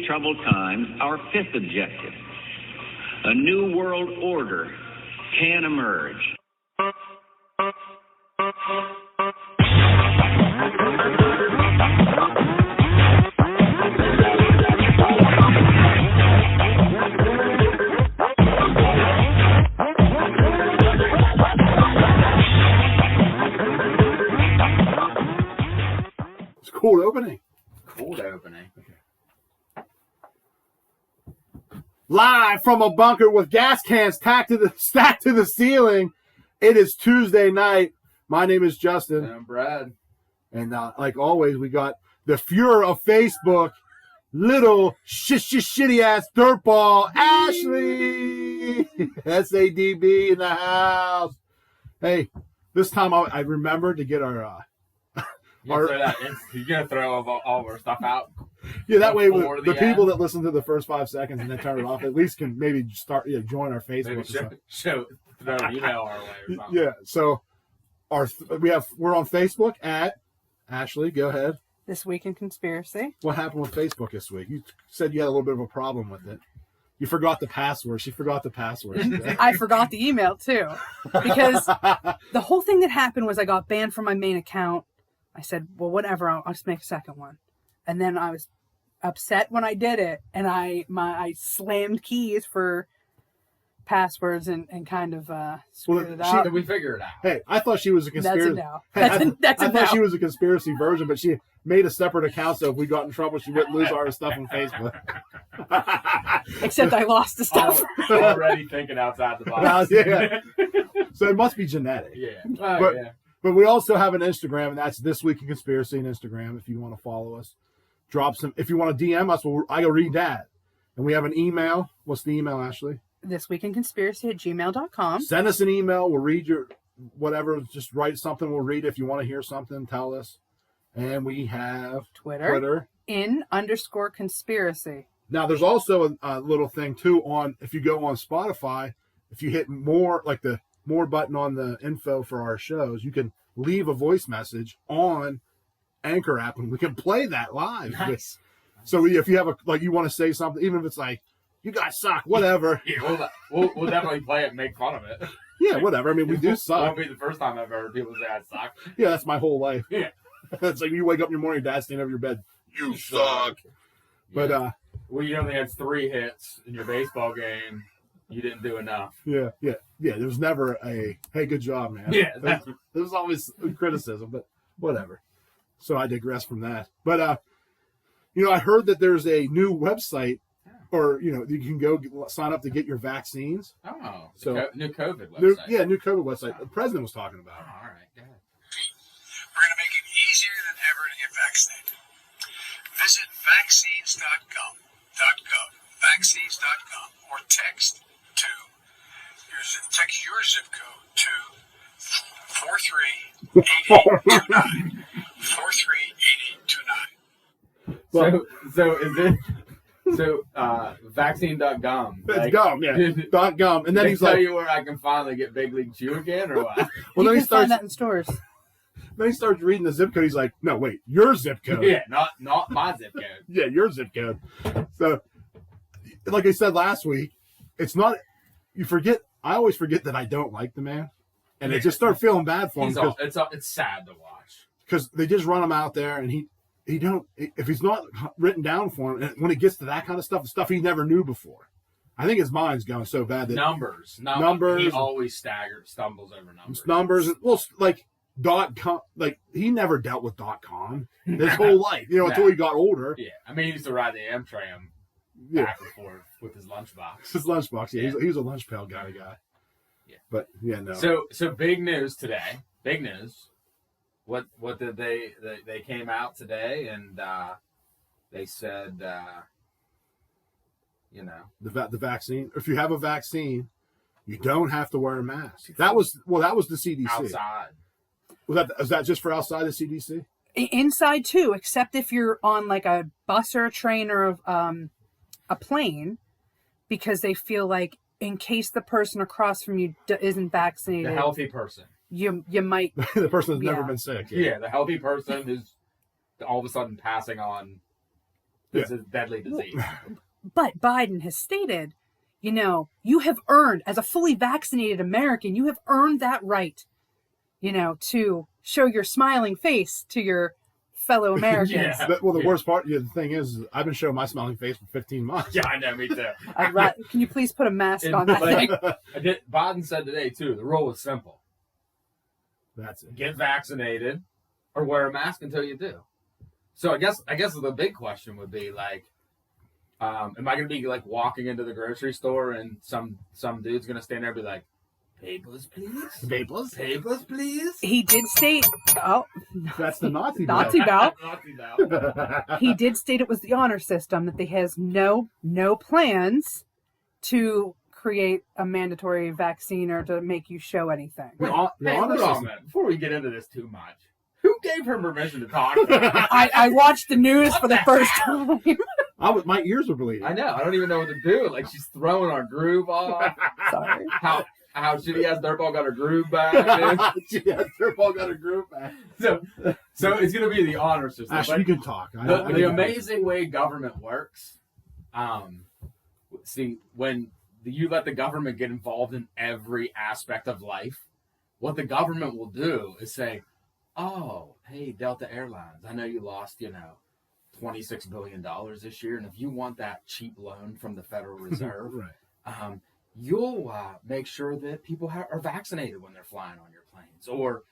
troubled times, our fifth objective. A new world order can emerge. It's a cold opening. Cold opening. Live from a bunker with gas cans stacked to the ceiling. It is Tuesday night. My name is Justin. And I'm Brad. And like always, we got the Fuhrer of Facebook, little shitty ass dirtball, Ashley. SADB in the house. Hey, this time I remembered to get our You're gonna throw all of our stuff out. Yeah, that way the people that listen to the first 5 seconds and then turn it off at least can maybe start join our Facebook. Maybe throw an email our way or something. Yeah, so we're on Facebook at Ashley. Go ahead. This Week in Conspiracy. What happened with Facebook this week? You said you had a little bit of a problem with it. You forgot the password. She forgot the password. I forgot the email too, because the whole thing that happened was I got banned from my main account. I said, well, whatever, I'll just make a second one. And then I was upset when I did it, and I slammed keys for passwords and kind of screwed it up. We figure it out. Hey, I thought she was a conspiracy. That's a no. I thought she was a conspiracy version, but she made a separate account so if we got in trouble, she wouldn't lose our stuff on Facebook. Except I lost the stuff. Already thinking outside the box. Yeah. So it must be genetic. Yeah. But we also have an Instagram, and that's This Week in Conspiracy on Instagram. If you want to follow us, drop some. If you want to DM us, I go read that. And we have an email. What's the email, Ashley? thisweekinconspiracy@gmail.com. Send us an email. We'll read your whatever. Just write something. We'll read it. If you want to hear something, tell us. And we have Twitter _conspiracy. Now, there's also a little thing too on if you go on Spotify. If you hit more, like the more button on the info for our shows, you can leave a voice message on Anchor app and we can play that live. Nice. So if you have you want to say something, even if it's like, you guys suck, whatever. Yeah, we'll definitely play it and make fun of it. Yeah, whatever. I mean, we do suck. It won't be the first time I've ever heard people say I suck. Yeah, that's my whole life. Yeah. It's like you wake up in the morning, Dad's standing over your bed. You suck. But, well, you only had 3 hits in your baseball game. You didn't do enough. Yeah. There was never a, hey, good job, man. Yeah. There was always criticism, but whatever. So I digress from that. But, I heard that there's a new website, or, you can go sign up to get your vaccines. Oh, so new COVID website. New COVID website. The president was talking about it. Oh, all right, go ahead. We're going to make it easier than ever to get vaccinated. Visit vaccines.gov, vaccines.com, or text your zip code to 438829. 438829. Well, so is it vaccine.gum? It's gum, yeah. .gum. And then he's tell like, you where I can finally get Big League Chew again, or what? well, You then can find that in stores. Then he starts reading the zip code. He's like, no, wait, your zip code. Yeah, not my zip code. Yeah, your zip code. So, like I said last week, it's not, I always forget that I don't like the man. And I just start feeling bad for him. It's sad to watch. Because they just run him out there and he don't, if he's not written down for him, and when it gets to that kind of stuff, the stuff he never knew before, I think his mind's going so bad that numbers. He always stumbles over numbers. Numbers, well, like .com, like he never dealt with .com his whole life, until he got older. Yeah, I mean, he used to ride the Amtram back and forth with his lunchbox. Yeah. He was a lunch pail guy. Yeah, but yeah, no. So big news today. Big news. What did they came out today and they said the vaccine. If you have a vaccine, you don't have to wear a mask. That was the CDC. Outside. Was that just for outside the CDC? Inside too, except if you're on like a bus or a train or a plane, because they feel like in case the person across from you isn't vaccinated, the healthy person, you might the person that's never been sick. Yeah, the healthy person is all of a sudden passing on This is a deadly disease. But Biden has stated, you have earned, as a fully vaccinated American, you have earned that right, to show your smiling face to your fellow Americans. Yeah. But, well, the worst part, the thing is, I've been showing my smiling face for 15 months. Yeah, I know, me too. Can you please put a mask on that thing? Biden said today, too, the rule is simple. That's it. Get vaccinated or wear a mask until you do. So I guess the big question would be, like, am I going to be, like, walking into the grocery store and some dude's going to stand there and be like, papers, please? Papers, please? He did state, That's the Nazi Nazi belt. Nazi belt. He did state it was the honor system, that he has no plans to create a mandatory vaccine or to make you show anything. Wait, The honor hold on a system. minute. Before we get into this too much, who gave her permission to talk? I watched the news for the first time. My ears were bleeding. I know. I don't even know what to do. Like, she's throwing our groove off. Sorry. How shitty ass Dirtball got her groove back. Yeah, Dirtball got a group back. So it's gonna be the honor system. Actually, But you can talk. the amazing way government works. See, when you let the government get involved in every aspect of life, what the government will do is say, "Oh, hey, Delta Airlines, I know you lost, $26 billion this year, and if you want that cheap loan from the Federal Reserve, Right. You'll make sure that people are vaccinated when they're flying on your planes. Or,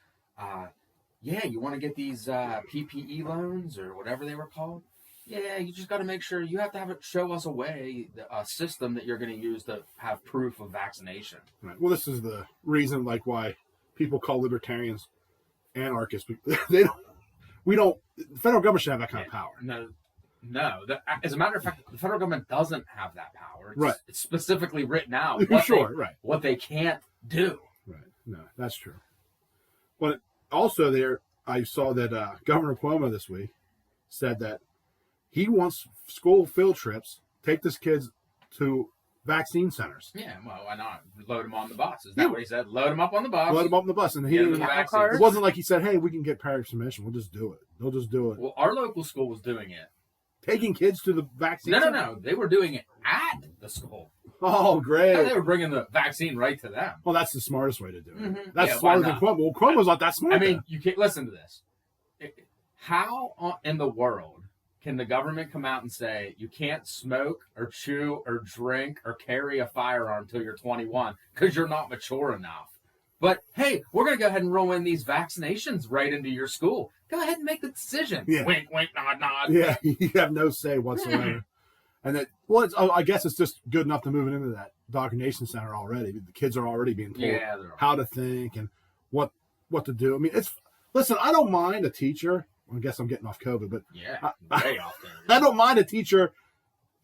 you want to get these PPE loans or whatever they were called. Yeah, you just got to make sure you have to show us a system that you're going to use to have proof of vaccination." Right. Well, this is the reason, like, why people call libertarians anarchists. The federal government should have that kind of power. No. As a matter of fact, the federal government doesn't have that power. It's specifically written out what they can't do. Right. No, that's true. But also I saw that Governor Cuomo this week said that he wants school field trips, take his kids to vaccine centers. Yeah, well, why not? Load them on the bus. Is that what he said? Load them up on the bus. Load them up on the bus. And it wasn't like he said, hey, we can get parents' permission. We'll just do it. They'll just do it. Well, our local school was doing it. Taking kids to the vaccine center? No. They were doing it at the school. Oh, great. No, they were bringing the vaccine right to them. Well, that's the smartest way to do it. Mm-hmm. That's smarter than Cuomo. Well, Cuomo's not that smart. I mean, you can't listen to this. How in the world can the government come out and say you can't smoke or chew or drink or carry a firearm until you're 21 because you're not mature enough? But, hey, we're going to go ahead and roll in these vaccinations right into your school. Go ahead and make the decision. Yeah. Wink, wink, nod, nod. Yeah, you have no say whatsoever. And I guess it's just good enough to move it into that indoctrination center already. The kids are already being told how to think and what to do. I mean, listen, I don't mind a teacher. I guess I'm getting off COVID, but way off COVID. I don't mind a teacher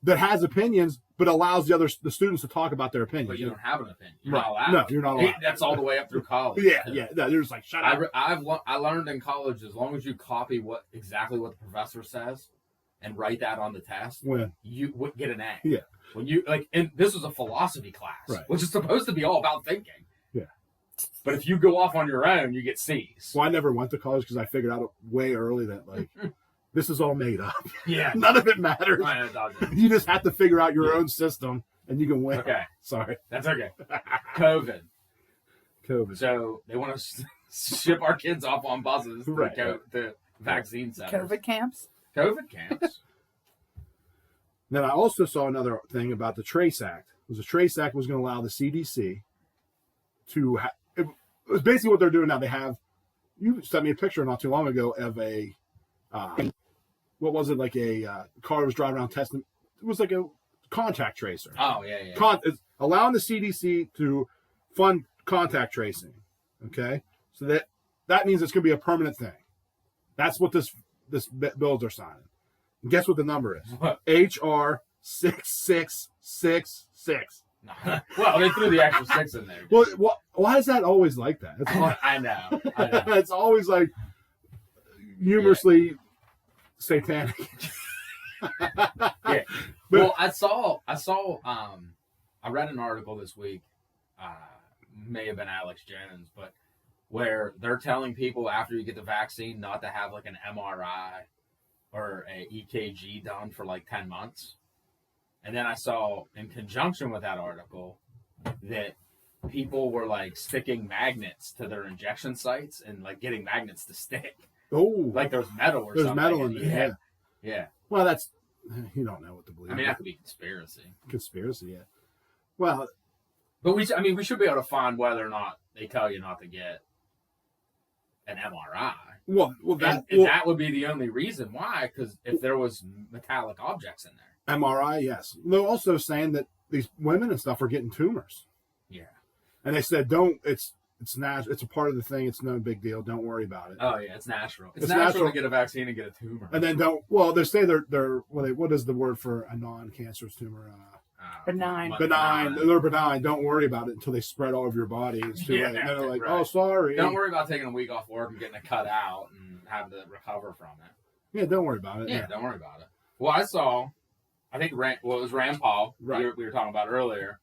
that has opinions, but allows the students to talk about their opinions. But you don't have an opinion. You're right. not allowed. No, you're not allowed. That's all the way up through college. Yeah. No, you're just like, shut up. I learned in college, as long as you copy exactly what the professor says and write that on the test, you would get an A. Yeah. When you and this was a philosophy class, which is supposed to be all about thinking. Yeah. But if you go off on your own, you get C's. Well, I never went to college because I figured out way early that this is all made up. Yeah. None of it matters. You just have to figure out your own system and you can win. Okay. Sorry. That's okay. COVID. So they want to ship our kids off on buses to vaccine centers. COVID camps. Then I also saw another thing about the Trace Act. It was a Trace Act was going to allow the CDC to it was basically what they're doing now. They have, you sent me a picture not too long ago of a what was it, like a car that was driving around testing. It was like a contact tracer. Oh, yeah. It's allowing the CDC to fund contact tracing. Okay? So that means it's going to be a permanent thing. That's what this bills are signing. And guess what the number is? What? HR 6666. Well, they threw the extra 6 in there. Well, why is that always like that? I know. It's always like humorously satanic. Yeah. Well, I read an article this week, may have been Alex Jones, but where they're telling people after you get the vaccine not to have like an MRI or a EKG done for like 10 months. And then I saw, in conjunction with that article, that people were like sticking magnets to their injection sites and like getting magnets to stick. Oh, Like there's metal or there's something. metal in there. Yeah. Yeah. Well, that's you don't know what to believe. I mean, that could be conspiracy. Conspiracy, yeah. Well, But we should be able to find whether or not they tell you not to get an MRI. well, And that would be the only reason why, because if there was metallic objects in there. MRI, yes. They're also saying that these women and stuff are getting tumors, Yeah. and they said don't. It's natural. It's a part of the thing. It's no big deal. Don't worry about it. Oh yeah, it's natural. It's It's natural natural. to get a vaccine and get a tumor. And then don't. Well, they say they're what is the word for a non-cancerous tumor? Benign. Benign. They're benign. Don't worry about it until they spread all over your body. It's too Yeah, late. And then they're like, right. oh, sorry. Don't worry about taking a week off work and getting it cut out and having to recover from it. Yeah, don't worry about it. Yeah, don't worry about it. Well, I think it was Rand Paul. Right. We were talking about earlier.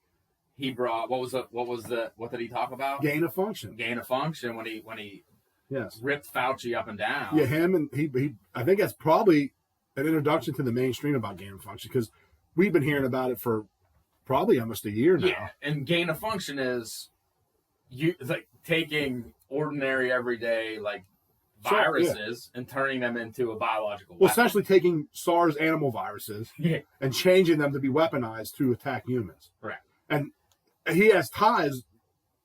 He brought what did he talk about? Gain of function. Gain of function when he Yes. ripped Fauci up and down. Yeah, him and he. I think that's probably an introduction to the mainstream about gain of function because we've been hearing about it for probably almost a year now. Yeah, and gain of function is you like taking ordinary everyday like viruses and turning them into a biological Well, weapon. essentially taking SARS animal viruses Yeah. and changing them to be weaponized to attack humans. Correct. And he has ties.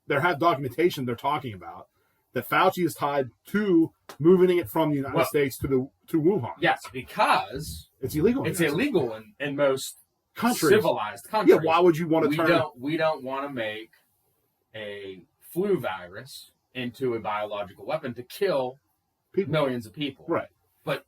There have documentation they're talking about that Fauci is tied to moving it from the United States to Wuhan. Yes, because It's illegal. it's illegal in most countries. civilized countries. Yeah, why would you want to turn? We don't want to make a flu virus into a biological weapon to kill People. millions of people. Right. But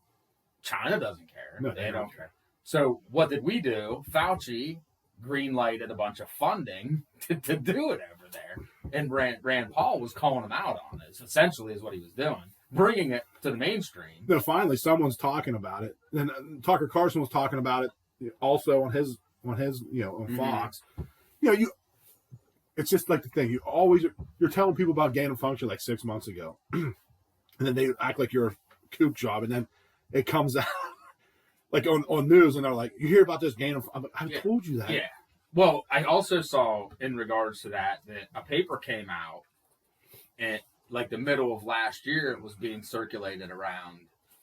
China doesn't care. No, they don't care. So what did we do? Fauci green-lighted a bunch of funding to do it over there. And Rand Paul was calling him out on it, essentially is what he was doing. Bringing it to the mainstream. Then finally, someone's talking about it. Then Tucker Carlson was talking about it also on his on Fox. It's just like the thing you're telling people about gain of function like 6 months ago, and then they act like you're a kook job, and then it comes out like on news, and they're like, you hear about this gain of? I've told you that. Yeah. Well, I also saw in regards to that a paper came out at like the middle of last year. It was being circulated around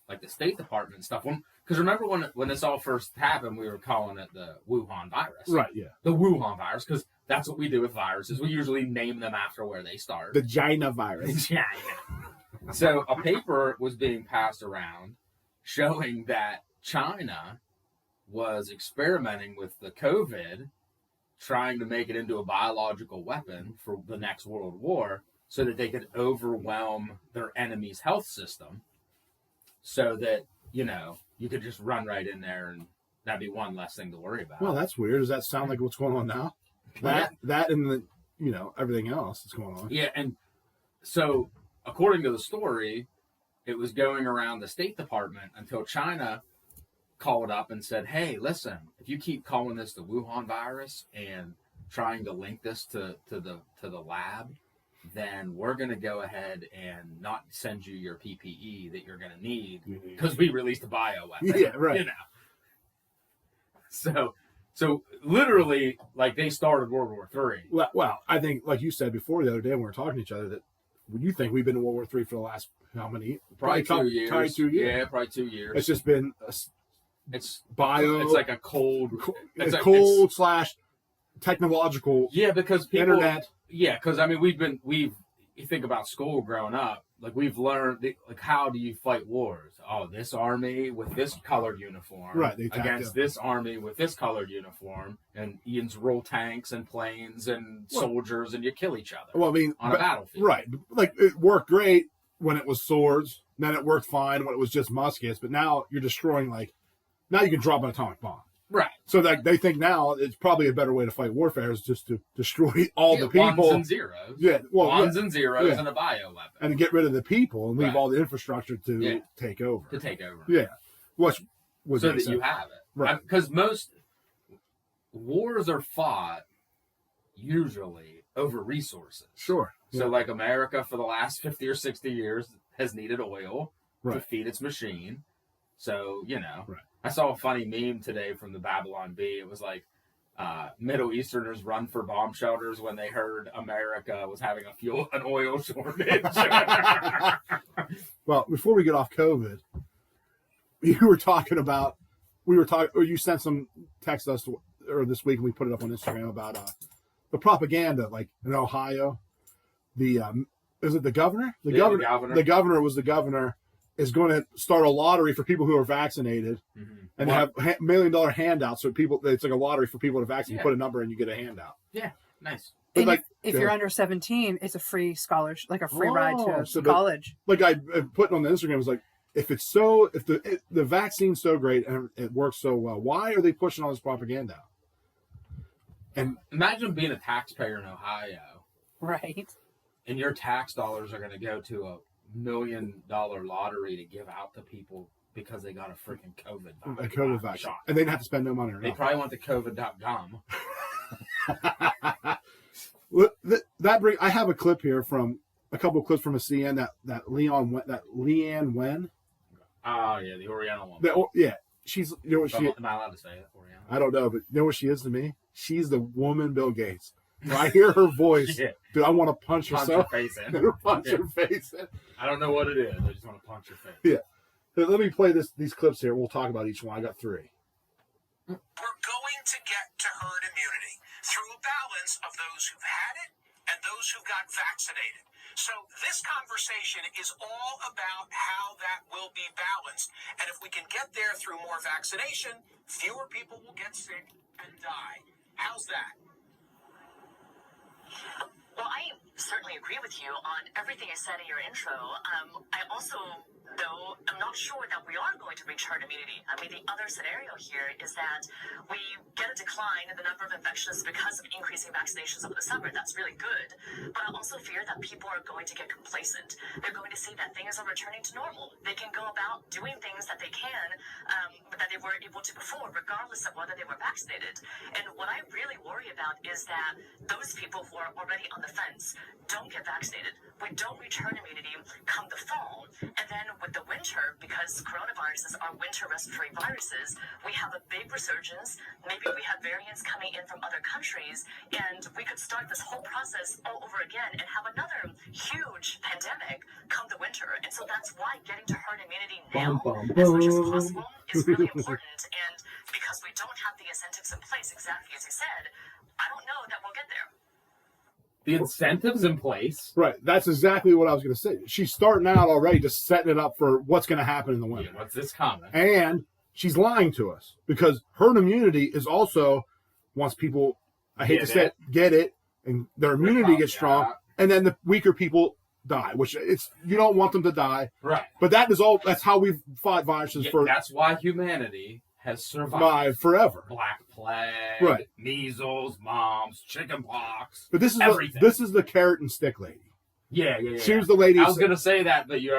like the State Department and stuff. Because remember when this all first happened, we were calling it the Wuhan virus. Right. Yeah. The Wuhan virus, because that's what we do with viruses. We usually name them after where they start. The China virus. China. So a paper was being passed around showing that China was experimenting with the COVID, trying to make it into a biological weapon for the next World War so that they could overwhelm their enemy's health system so that, you could just run right in there and that'd be one less thing to worry about. Well, that's weird. Does that sound like what's going on now? That and the everything else that's going on. Yeah, and so according to the story, it was going around the State Department until China called up and said, hey, listen, if you keep calling this the Wuhan virus and trying to link this to the lab, then we're going to go ahead and not send you your PPE that you're going to need because we released a bioweapon. Yeah, right. So literally, like, they started World War III. Well, I think, like you said before the other day when we were talking to each other, that you think we've been in World War III for the last, how many? Probably 2 years. Probably 2 years. Yeah, probably 2 years. It's just been It's like a cold. It's cold / technological. Yeah, because people, internet. Yeah, because I mean, you think about school growing up, like we've learned, like how do you fight wars? Oh, this army with this colored uniform, Right, they against this army with this colored uniform, and Ian's roll tanks and planes and soldiers, and you kill each other. Well, I mean, on a battlefield, right? Like it worked great when it was swords. Then it worked fine when it was just muskets. But now you're destroying now you can drop an atomic bomb. Right. So that they think now it's probably a better way to fight warfare is just to destroy all the people. Ones and zeros. Yeah. Well, ones and zeros and a bioweapon. And get rid of the people and leave Right. all the infrastructure to take over. To take over. Yeah. Which would so make that sense. you have it. Right. Because most wars are fought usually over resources. Sure. So like America for the last 50 or 60 years has needed oil to Right. feed its machine. So, you know, Right. I saw a funny meme today from the Babylon Bee. It was like, Middle Easterners run for bomb shelters when they heard America was having an oil shortage. Well, before we get off COVID, you sent some text us or this week, and we put it up on Instagram about the propaganda, like in Ohio. Is it the governor? The governor was the governor is going to start a lottery for people who are vaccinated, and they have $1 million handouts. So it's like a lottery for people to vaccinate. You put a number and you get a handout. Yeah, nice. But like, if you're under 17, it's a free scholarship, like a free ride to college. Like I put on the Instagram, was like, if the vaccine's so great and it works so well, why are they pushing all this propaganda out? And imagine being a taxpayer in Ohio, right? And your tax dollars are going to go to a $1 million lottery to give out to people because they got a freaking COVID vaccine shot, and they didn't have to spend no money. They probably want the COVID.gum. I have a clip here from a couple of clips from a CN that Leanne Wen. Oh yeah, the Oriental one. She's, you know what she? Am I allowed to say it? Oriental? I don't know, but you know what she is to me? She's the woman Bill Gates. When I hear her voice, dude, I want to punch her face in. Her face in. I don't know what it is. I just want to punch her face. Yeah. So let me play these clips here. We'll talk about each one. I got 3. We're going to get to herd immunity through a balance of those who've had it and those who got vaccinated. So this conversation is all about how that will be balanced. And if we can get there through more vaccination, fewer people will get sick and die. How's that? Well, I certainly agree with you on everything you said in your intro. I also, though, I'm not sure that we are going to reach herd immunity. I mean, the other scenario here is that we get a decline in the number of infections because of increasing vaccinations over the summer. That's really good. But I also fear that people are going to get complacent. They're going to see that things are returning to normal. They can go about doing things that they can, that they weren't able to before, regardless of whether they were vaccinated. And what I really worry about is that those people who are already on the fence don't get vaccinated. We don't reach herd immunity come the fall. And then with the winter, because coronaviruses are winter respiratory viruses, we have a big resurgence. Maybe we have variants coming in from other countries, and we could start this whole process all over again and have another huge pandemic come the winter. And so that's why getting to herd immunity now, as much as possible, is really important. And because we don't have the incentives in place, exactly as you said, I don't know that we'll get there. The incentives in place. Right. That's exactly what I was going to say. She's starting out already just setting it up for what's going to happen in the winter. Yeah, what's this coming? And she's lying to us because herd immunity is also, once people, I hate to say it, get it, and their immunity gets strong, and then the weaker people die, which you don't want them to die. Right. But that's how we've fought viruses for. That's why humanity has survived forever. Black plague, right. Measles, mumps, chicken pox. But this is everything. This is the carrot and stick lady. Yeah. She was the lady. I was gonna say that, but you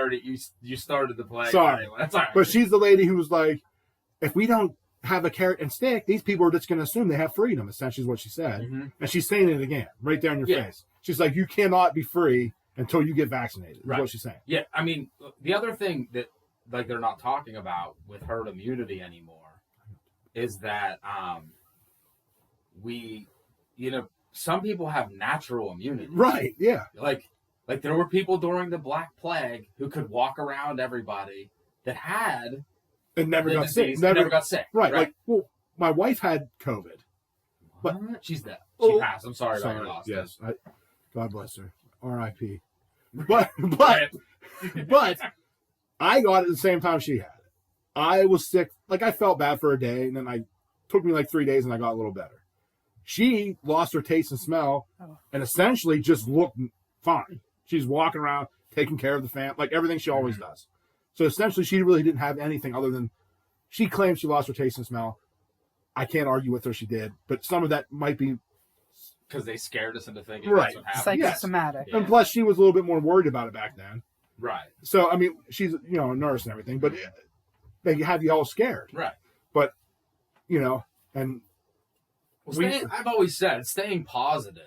started the plague. Sorry, anyway. That's all right. But she's the lady who was like, if we don't have a carrot and stick, these people are just going to assume they have freedom. Essentially, is what she said, and she's saying it again right there in your face. She's like, you cannot be free until you get vaccinated. Is what she's saying. Yeah, I mean, the other thing that they're not talking about with herd immunity anymore is that some people have natural immunity. Right, yeah. Like there were people during the Black Plague who could walk around everybody that had and never got sick. Never got sick. Right. Like, well, my wife had COVID. But she's dead. She passed. I'm sorry about your loss. Yes. God bless her. R.I.P. But I got it at the same time she had it. I was sick. Like, I felt bad for a day, and then took me like 3 days, and I got a little better. She lost her taste and smell, and essentially just looked fine. She's walking around, taking care of the family, like everything she always does. So essentially, she really didn't have anything other than she claims she lost her taste and smell. I can't argue with her; she did, but some of that might be because they scared us into thinking that's what happened. Psychosomatic. And plus, she was a little bit more worried about it back then. Right. So I mean, she's a nurse and everything, but they have you all scared. Right. But and I've always said staying positive.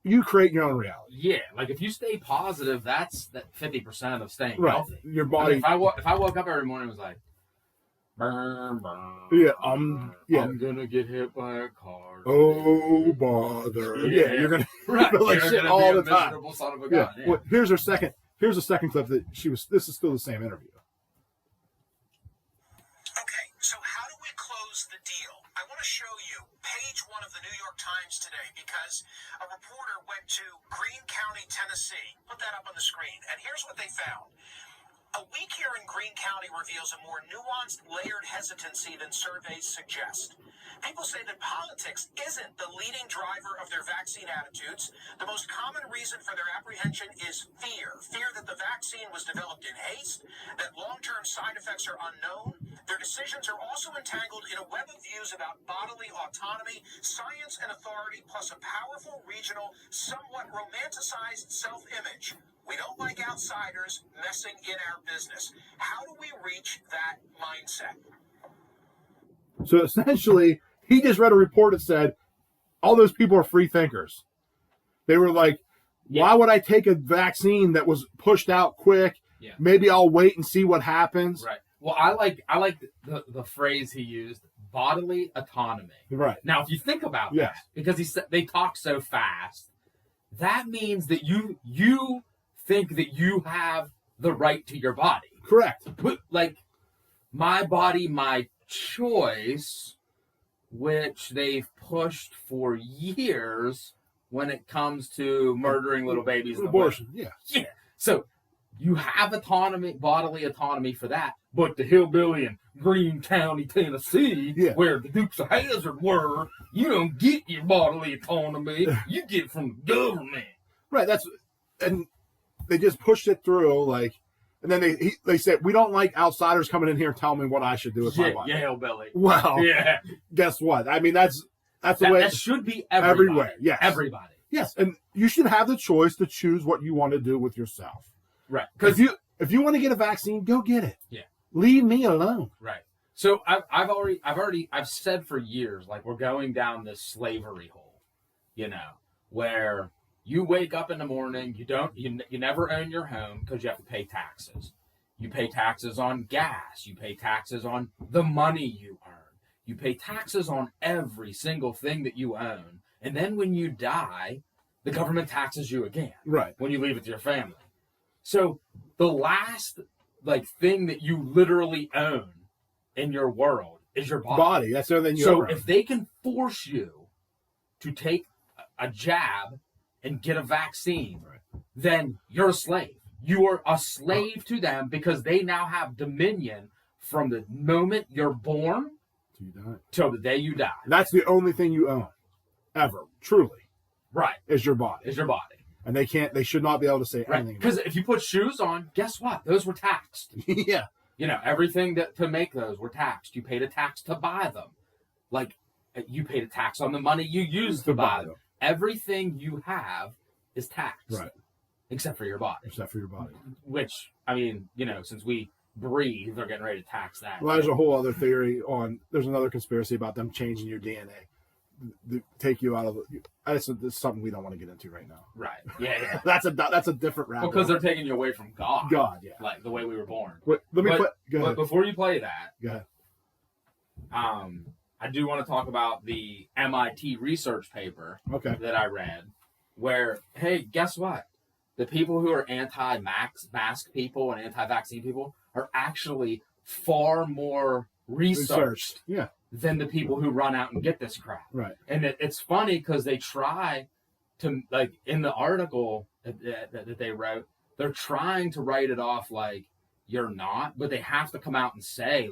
You create your own reality. Yeah, like if you stay positive, that's 50% of staying right. healthy. Your body. I mean, if I woke up every morning and was like, Burn, burn. Yeah, yeah. I'm gonna get hit by a car. Oh bother! Yeah, you're gonna right. feel like You're shit gonna all be the a time. miserable son of a Yeah. gun. Yeah. Well, here's her second. Here's a second clip that she was. This is still the same interview. Okay, so how do we close the deal? I want to show you page 1 of the New York Times today because a reporter went to Greene County, Tennessee. Put that up on the screen. And here's what they found. A week here in Greene County reveals a more nuanced, layered hesitancy than surveys suggest. People say that politics isn't the leading driver of their vaccine attitudes. The most common reason for their apprehension is fear. Fear that the vaccine was developed in haste, that long-term side effects are unknown. Their decisions are also entangled in a web of views about bodily autonomy, science and authority, plus a powerful, regional, somewhat romanticized self-image. We don't like outsiders messing in our business. How do we reach that mindset? So essentially, he just read a report that said all those people are free thinkers. They were like, why would I take a vaccine that was pushed out quick? Yeah. Maybe I'll wait and see what happens. Right. Well, I like the phrase he used, bodily autonomy. Right. Now, if you think about that, because he said they talk so fast, that means that you think that you have the right to your body. Correct. Like, my body, my choice, which they've pushed for years when it comes to murdering little babies and Abortion. Yeah. Yeah. So you have autonomy, bodily autonomy for that. But the hillbilly in Greene County, Tennessee, where the Dukes of Hazzard were, you don't get your bodily autonomy. You get it from the government. Right. And they just pushed it through, like, and then they said, we don't like outsiders coming in here and telling me what I should do with my body. Yeah, hillbilly. Well, guess what? I mean, that's the way that should be everywhere. Yes. Everybody. Yes, and you should have the choice to choose what you want to do with yourself. Right. Because if you want to get a vaccine, go get it. Yeah. Leave me alone. Right. So I've said for years, like, we're going down this slavery hole, where you wake up in the morning, you never own your home because you have to pay taxes. You pay taxes on gas. You pay taxes on the money you earn. You pay taxes on every single thing that you own. And then when you die, the government taxes you again. Right. When you leave it to your family. So the last thing that you literally own in your world is your body. That's everything you own. own. So if they can force you to take a jab and get a vaccine, then you're a slave. You are a slave to them because they now have dominion from the moment you're born till the day you die. That's the only thing you own, ever, truly. Right. Is your body. And they should not be able to say anything. Because if you put shoes on, guess what? Those were taxed. Yeah. Everything to make those were taxed. You paid a tax to buy them. Like, you paid a tax on the money you used to buy them. Everything you have is taxed. Right. Except for your body. Which, I mean, since we breathe, they're getting ready to tax that. Well, there's a whole other theory there's another conspiracy about them changing your DNA. Take you out of it's something we don't want to get into right now. Right. Yeah. that's a different rabbit. Because they're taking you away from God. Yeah. Like the way we were born. Wait, go ahead. But before you play that, go ahead. I do want to talk about the MIT research paper that I read where, hey, guess what? The people who are anti-mask people and anti-vaccine people are actually far more researched. Yeah. Than the people who run out and get this crap. Right. And it's funny because they try to, in the article that they wrote, they're trying to write it off like you're not, but they have to come out and say,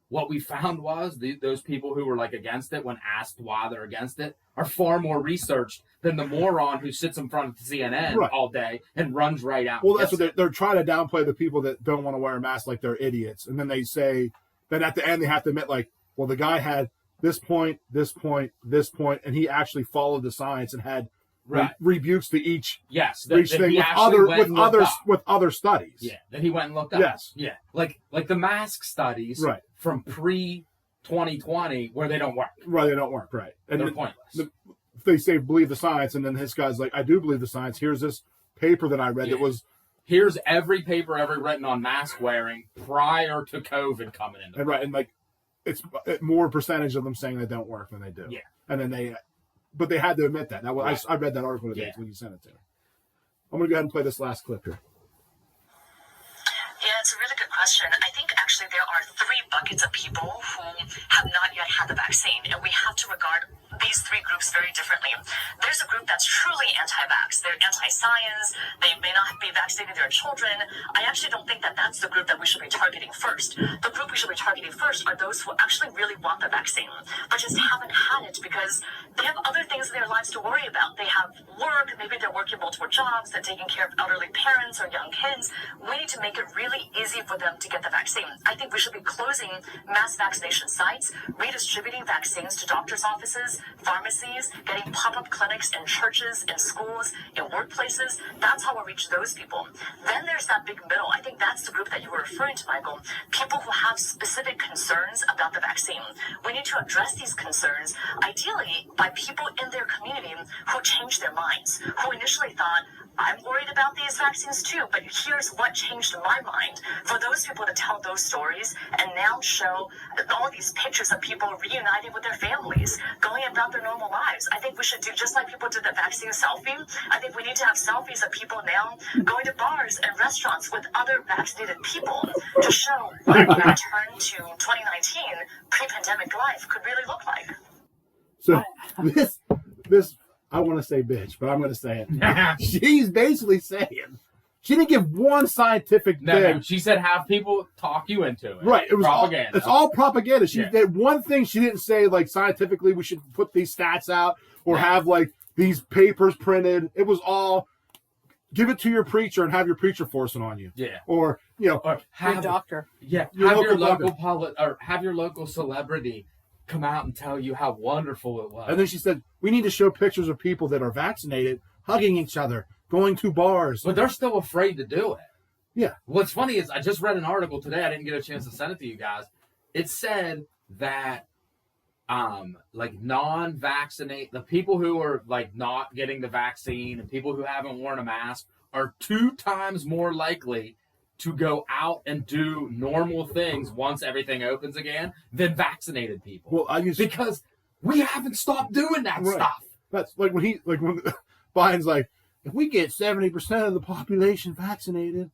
what we found was those people who were, against it when asked why they're against it are far more researched than the moron who sits in front of CNN all day and runs right out. Well, that's what they're trying to downplay the people that don't want to wear a mask like they're idiots. And then they say, then at the end they have to admit, well, the guy had this point, and he actually followed the science and had rebukes to each thing with other studies. Yeah, that he went and looked up. Yes. Yeah, like the mask studies from pre-2020 where they don't work. Right, they don't work. Right, and they're pointless. They say believe the science, and then this guy's like, I do believe the science. Here's this paper that I read that was here's every paper ever written on mask wearing prior to COVID coming in. And right, and like it's more percentage of them saying they don't work than they do. Yeah. And then but they had to admit that. Now, Right. I read that article today when you sent it to me. I'm going to go ahead and play this last clip here. Yeah, it's a really good question. I think actually there are three buckets of people who have not yet had the vaccine, and we have to regard these three groups very differently. There's a group that's truly anti-vax. They're anti-science. They may not be vaccinating their children. I actually don't think that that's the group that we should be targeting first. The group we should be targeting first are those who actually really want the vaccine, but just haven't had it because they have other things in their lives to worry about. They have work. Maybe they're working multiple jobs. They're taking care of elderly parents or young kids. We need to make it really easy for them to get the vaccine. I think we should be closing mass vaccination sites, redistributing vaccines to doctors' offices, pharmacies, getting pop-up clinics in churches, in schools, in workplaces. That's how we'll reach those people. Then there's that big middle. I think that's the group that you were referring to, Michael. People who have specific concerns about the vaccine. We need to address these concerns, ideally, by people in their community who changed their minds, who initially thought, I'm worried about these vaccines too, but here's what changed my mind. For those people to tell those stories and now show all these pictures of people reuniting with their families, going about their normal lives. I think we should do just like people did the vaccine selfie. I think we need to have selfies of people now going to bars and restaurants with other vaccinated people to show what a return to 2019 pre-pandemic life could really look like. So this I want to say bitch, but I'm going to say it. She's basically saying she didn't give one scientific thing. No, she said have people talk you into it. Right. It was propaganda. It's all propaganda. She Yeah. did one thing she didn't say, like scientifically we should put these stats out or have like these papers printed. It was all give it to your preacher and have your preacher force it on you. Yeah. Or, Your have doctor. Yeah. Your Have your local local or have your local celebrity come out and tell you how wonderful it was. And then she said, we need to show pictures of people that are vaccinated, hugging each other, going to bars. But they're still afraid to do it. Yeah. What's funny is I just read an article today. I didn't get a chance to send it to you guys. It said that like non-vaccinate the people who are like not getting the vaccine and people who haven't worn a mask are 2 times more likely to go out and do normal things once everything opens again than vaccinated people. Well, because we haven't stopped doing that Right. stuff. That's like when Biden's like, if we get 70% of the population vaccinated,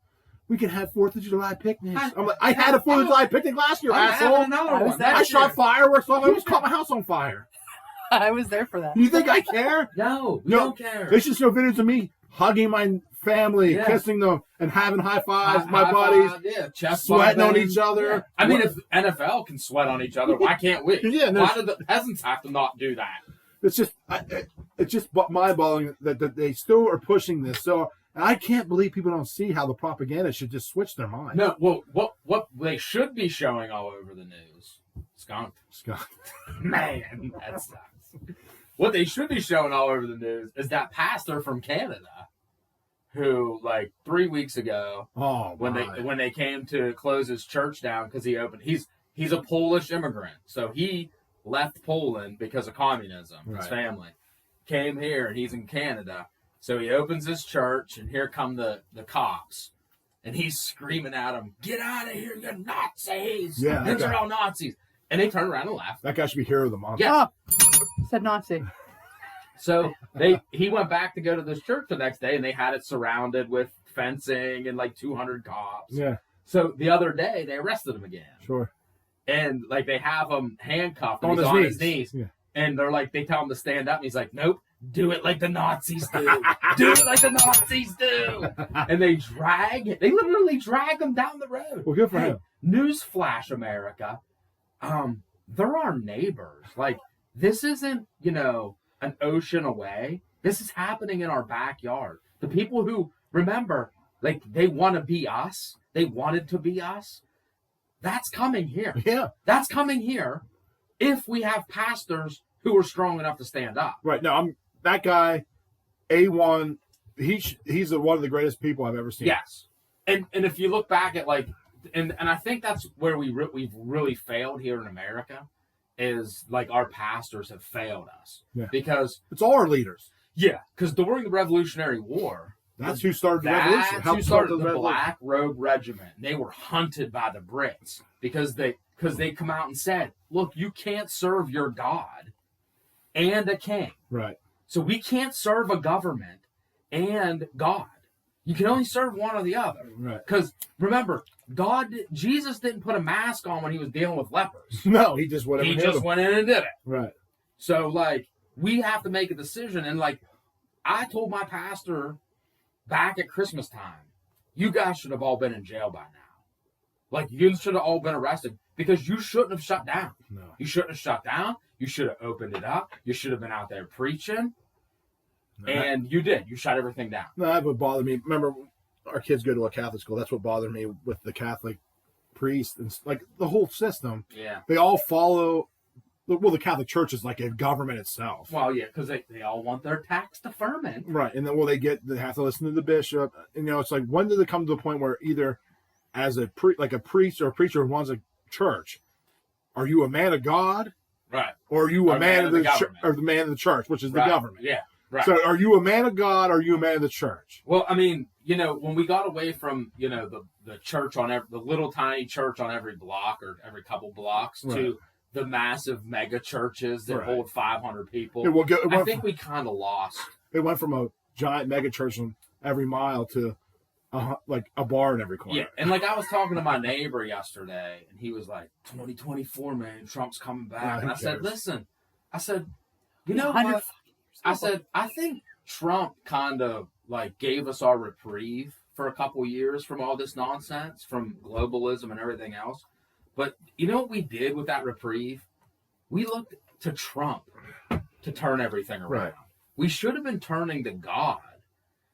we can have 4th of July picnics. I'm like, I had a 4th of July picnic last year, I'm asshole. having another one. I shot fireworks off. I almost caught my house on fire. I was there for that. You think I care? No, we No, don't care. They should show videos of me hugging my family, Yeah. kissing them, and having high fives, with my High buddies, five, yeah, chest sweating on bumping. each other. Yeah. I mean, if NFL can sweat on each other, why can't we? Yeah, no, why do the peasants have to not do that? It's just, it's just mind-boggling that they still are pushing this. So I can't believe people don't see how the propaganda should just switch their mind. No, well, what they should be showing all over the news, skunk. Scott. Man, that sucks. What they should be showing all over the news is that pastor from Canada, who like 3 weeks ago, Oh, when they came to close his church down because he opened, he's a Polish immigrant, so he left Poland because of communism. His Right. family came here, and he's in Canada. So he opens his church, and here come the cops, and he's screaming at them, "Get out of here, you Nazis! Yeah, These that are guy. all Nazis!" And they turned around and left. That guy should be hero of the month. Yeah. Said Nazi. So he went back to go to this church the next day, and they had it surrounded with fencing and like 200 cops. Yeah, So the other day they arrested him again, sure. and like they have him handcuffed, and On he's his on knees. his knees, Yeah. and they're like they tell him to stand up, and he's like, "Nope, do it like the Nazis do, do it like the Nazis do," and they literally drag him down the road. Well, good for him. Newsflash, America, they're our neighbors. Like this isn't an ocean away. This is happening in our backyard. The people who remember, like they want to be us. They wanted to be us. That's coming here. Yeah, That's coming here if we have pastors who are strong enough to stand up. right. No, I'm that guy. A1. He's one of the greatest people I've ever seen. Yes. And if you look back at like, and I think that's where we've really failed here in America is like our pastors have failed us. Yeah. Because It's all our leaders. because during the Revolutionary War, That's who started the revolution. That's Helped who start started the revolution. Black Robe Regiment. They were hunted by the Brits because they come out and said, look, you can't serve your God and a king. Right. So we can't serve a government and God. You can only serve one or the other. Right. Because remember, Jesus didn't put a mask on when he was dealing with lepers. No, he just whatever. He just went in and did it. Right. So, like, we have to make a decision. And, like, I told my pastor back at Christmas time, you guys should have all been in jail by now. Like, you should have all been arrested because you shouldn't have shut down. No. You shouldn't have shut down. You should have opened it up. You should have been out there preaching. No. And you did. You shut everything down. No, that would bother me. Remember, our kids go to a Catholic school. That's what bothered me with the Catholic priest and like the whole system. Yeah. They all follow. Well, the Catholic Church is like a government itself. Well, yeah, because they all want their tax deferment. Right. And then, well, they have to listen to the bishop. And, you know, it's like, when did it come to the point where either as a priest or a preacher who runs a church, are you a man of God? Right. Or are you a Or man of the church, government. or the man of the church, which is Right. the government? Yeah. Right. So are you a man of God or are you a man of the church? Well, I mean, you know, when we got away from, you know, the church on the little tiny church on every block or every couple blocks Right. to the massive mega churches that Right. hold 500 people, I think we kind of lost. It went from a giant mega church on every mile to like a bar in every corner. Yeah, and like I was talking to my neighbor yesterday, and he was like, 2024, man, Trump's coming back. Yeah, And I who said, cares? listen, I said, you know 100 what? I said, I think Trump kind of like gave us our reprieve for a couple years from all this nonsense, from globalism and everything else. But you know what we did with that reprieve? We looked to Trump to turn everything around. Right. We should have been turning to God.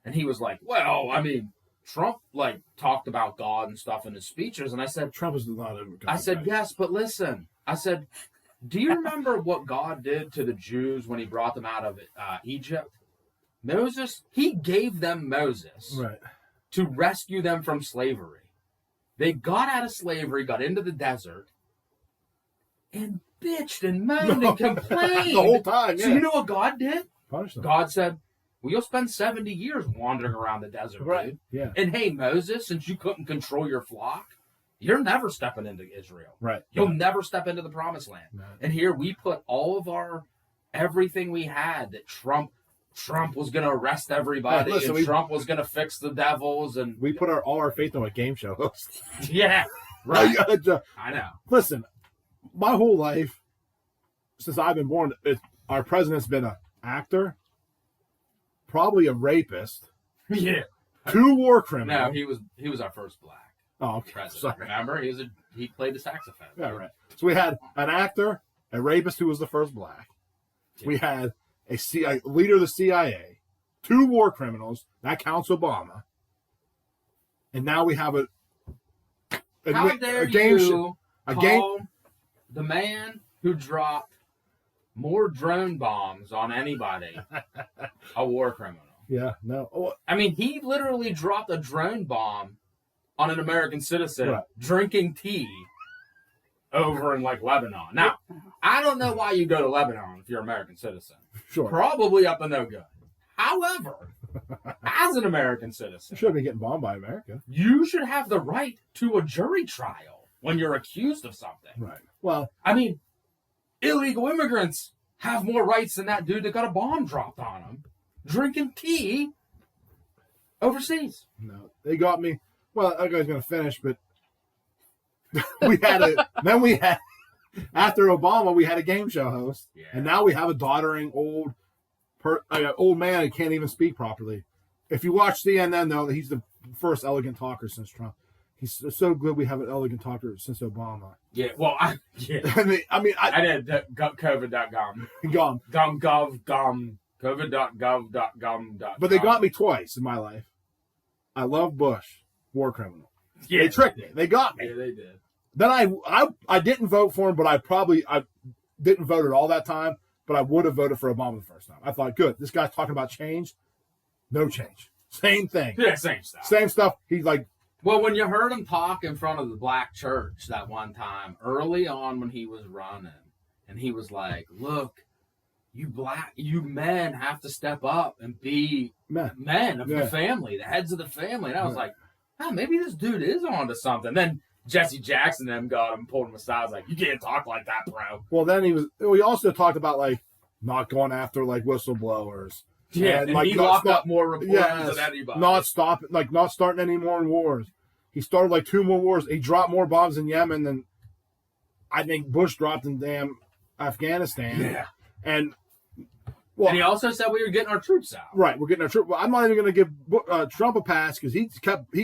And he was like, well, I mean, Trump like talked about God and stuff in his speeches. And I said, Trump is not a God. I said, yes, but listen. I said, do you remember what God did to the Jews when he brought them out of Egypt? Moses, he gave them Moses Right. to rescue them from slavery. They got out of slavery, got into the desert, and bitched and moaned and complained. The whole time, yeah. So you know what God did? Punish them. God said, well, you'll spend 70 years wandering around the desert, Right. dude. Yeah. And hey, Moses, since you couldn't control your flock, you're never stepping into Israel. Right. You'll never step into the promised land. No. And here we put all of our, everything we had that Trump was going to arrest everybody, Hey, listen, and Trump was going to fix the devils, and We put all our faith in a game show host. yeah, right. Right. I know. Listen, my whole life, since I've been born, our president's been an actor, probably a rapist, Yeah. 2 war criminals. No, he was our first black Oh, okay. president. Sorry. Remember, he played the saxophone. Yeah, right. So we had an actor, a rapist who was the first black. We had a leader of the CIA, 2 war criminals. That counts Obama. And now we have a How dare game you show. call the man who dropped more drone bombs on anybody a war criminal? Yeah, no. Oh, I mean, he literally dropped a drone bomb on an American citizen Right. drinking tea over in like Lebanon. Now, I don't know why you go to Lebanon if you're an American citizen. sure. Probably up and no good. However, as an American You citizen, should have been getting bombed by America. you should have the right to a jury trial when you're accused of something. Right. Well, I mean, illegal immigrants have more rights than that dude that got a bomb dropped on him drinking tea overseas. no. They got me. Well, that guy's going to finish, but we had after Obama, we had a game show host. Yeah. And now we have a doddering old man who can't even speak properly. If you watch CNN, though, he's the first elegant talker since Trump. He's so good we have an elegant talker since Obama. Yeah, well, I I I did COVID.gum. gone. Gum, COVID.gov.gum. But they got me twice in my life. I love Bush, war criminal. Yeah, They tricked me. They got me. Yeah, they did. Then I didn't vote for him, but I didn't vote at all that time. But I would have voted for Obama the first time. I thought, good, this guy's talking about change. No change. Same thing. Yeah, same stuff. Same stuff. He's like, Well, when you heard him talk in front of the black church that one time, early on when he was running, and he was like, look, you men have to step up and be men of the family, the heads of the family. And I was like, maybe this dude is onto something. Then Jesse Jackson and them got him, pulled him aside. I was like, you can't talk like that, bro. Well, then he also talked about like not going after like whistleblowers. Yeah, and like, he locked up more reporters than anybody. Not starting any more wars. He started like 2 more wars. He dropped more bombs in Yemen than I think Bush dropped in damn Afghanistan. Yeah. And he also said we were getting our troops out. Right, we're getting our troops. Well, I'm not even going to give Trump a pass because he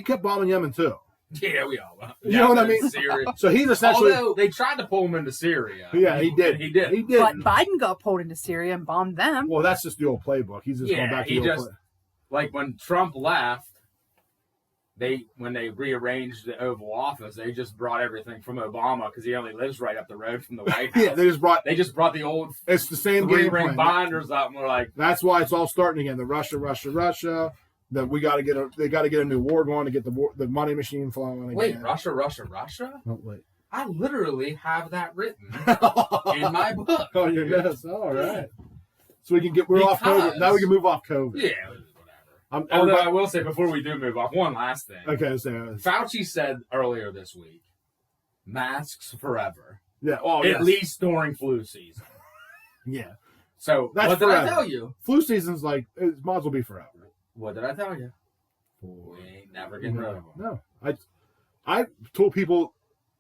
kept bombing Yemen too. Yeah, we all. You know what I mean? Syria. So he's essentially. Although they tried to pull him into Syria. Yeah, he did. He did. But Biden got pulled into Syria and bombed them. Well, that's just the old playbook. He's just going back to the old play. Like when Trump left, when they rearranged the Oval Office, they just brought everything from Obama because he only lives right up the road from the White House. Yeah, they just brought the old. It's the same 3-ring binders up, and we're like, that's why it's all starting again. The Russia. That they got to get a new war going to get the money machine flowing again. Wait, Russia? Oh, wait. I literally have that written in my book. Oh, yes. All right. So we're off COVID. Now we can move off COVID. Yeah, whatever. Although I will say before we do move off, one last thing. Okay, so Fauci said earlier this week, masks forever. Yeah. Oh, at least during flu season. Yeah. So what did I tell you? Flu season's like it might as well be forever. What did I tell you? We ain't never getting rid of them. No, I told people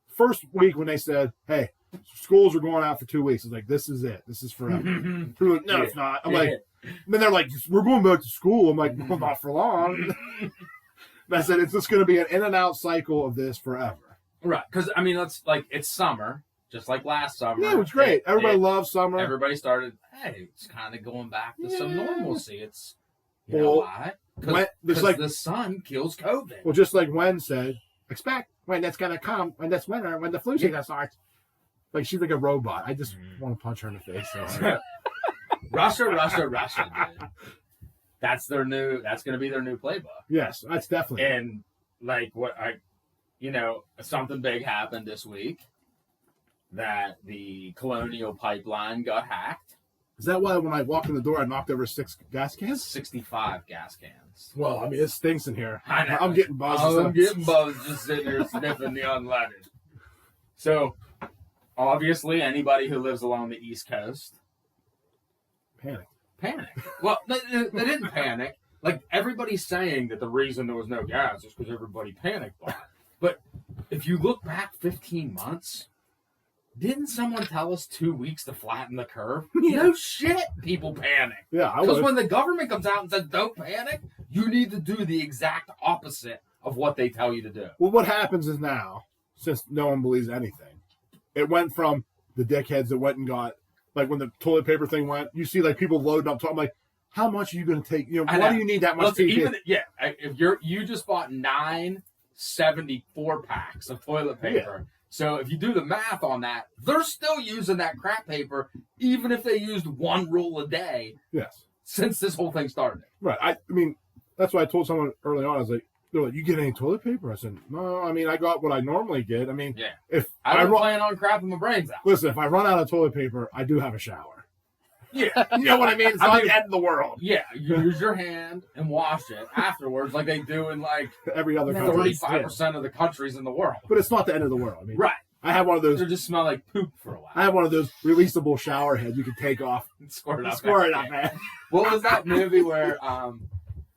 first week when they said, "Hey, schools are going out for 2 weeks." It's like this is it. This is forever. People like, no, it's not. I'm like, then they're like, "We're going back to school." I'm like, well, not for long. And I said it's just going to be an in and out cycle of this forever. Right? Because I mean, it's summer, just like last summer. Yeah, it was great. Everybody loves summer. Everybody started. Hey, it's kind of going back to some normalcy. It's. You know why? Because like, the sun kills COVID. Well, just like Wen said, expect when it's going to come, when this winter, when the flu season starts. Like, she's like a robot. I just want to punch her in the face. So. Russia, dude. That's going to be their new playbook. Yes, that's definitely. And like something big happened this week that the Colonial Pipeline got hacked. Is that why when I walked in the door, I knocked over 6 gas cans? 65 gas cans. Well, I mean, it stinks in here. I know. I'm getting buzzed. I'm getting buzzed just sitting here sniffing the unleaded. So, obviously, anybody who lives along the East Coast. Panic. Well, they didn't panic. Like, everybody's saying that the reason there was no gas is because everybody panicked bought. But if you look back 15 months... Didn't someone tell us 2 weeks to flatten the curve? Yeah. No shit, people panic. Yeah, because when the government comes out and says don't panic, you need to do the exact opposite of what they tell you to do. Well, what happens is now, since no one believes anything, it went from the dickheads that went and got, like when the toilet paper thing went, you see like people loading up. I'm like, how much are you going to take? You know, why do you need that much? If you just bought 9 74 packs of toilet paper. Yeah. So if you do the math on that, they're still using that crap paper, even if they used 1 roll a day. Yes. Since this whole thing started. Right. I mean, that's why I told someone early on. I was like, they're like, you get any toilet paper? I said, no. I mean, I got what I normally get. I mean, if I don't plan on crapping my brains out. Listen, if I run out of toilet paper, I do have a shower. Yeah. You know what I mean? It's not the end of the world. Yeah. You use your hand and wash it afterwards like they do in like every other country. 35% of the countries in the world. But it's not the end of the world. I mean, right. I have one of those. They just smell like poop for a while. I have one of those releasable shower heads you can take off and squirt it up. Man. What was that movie where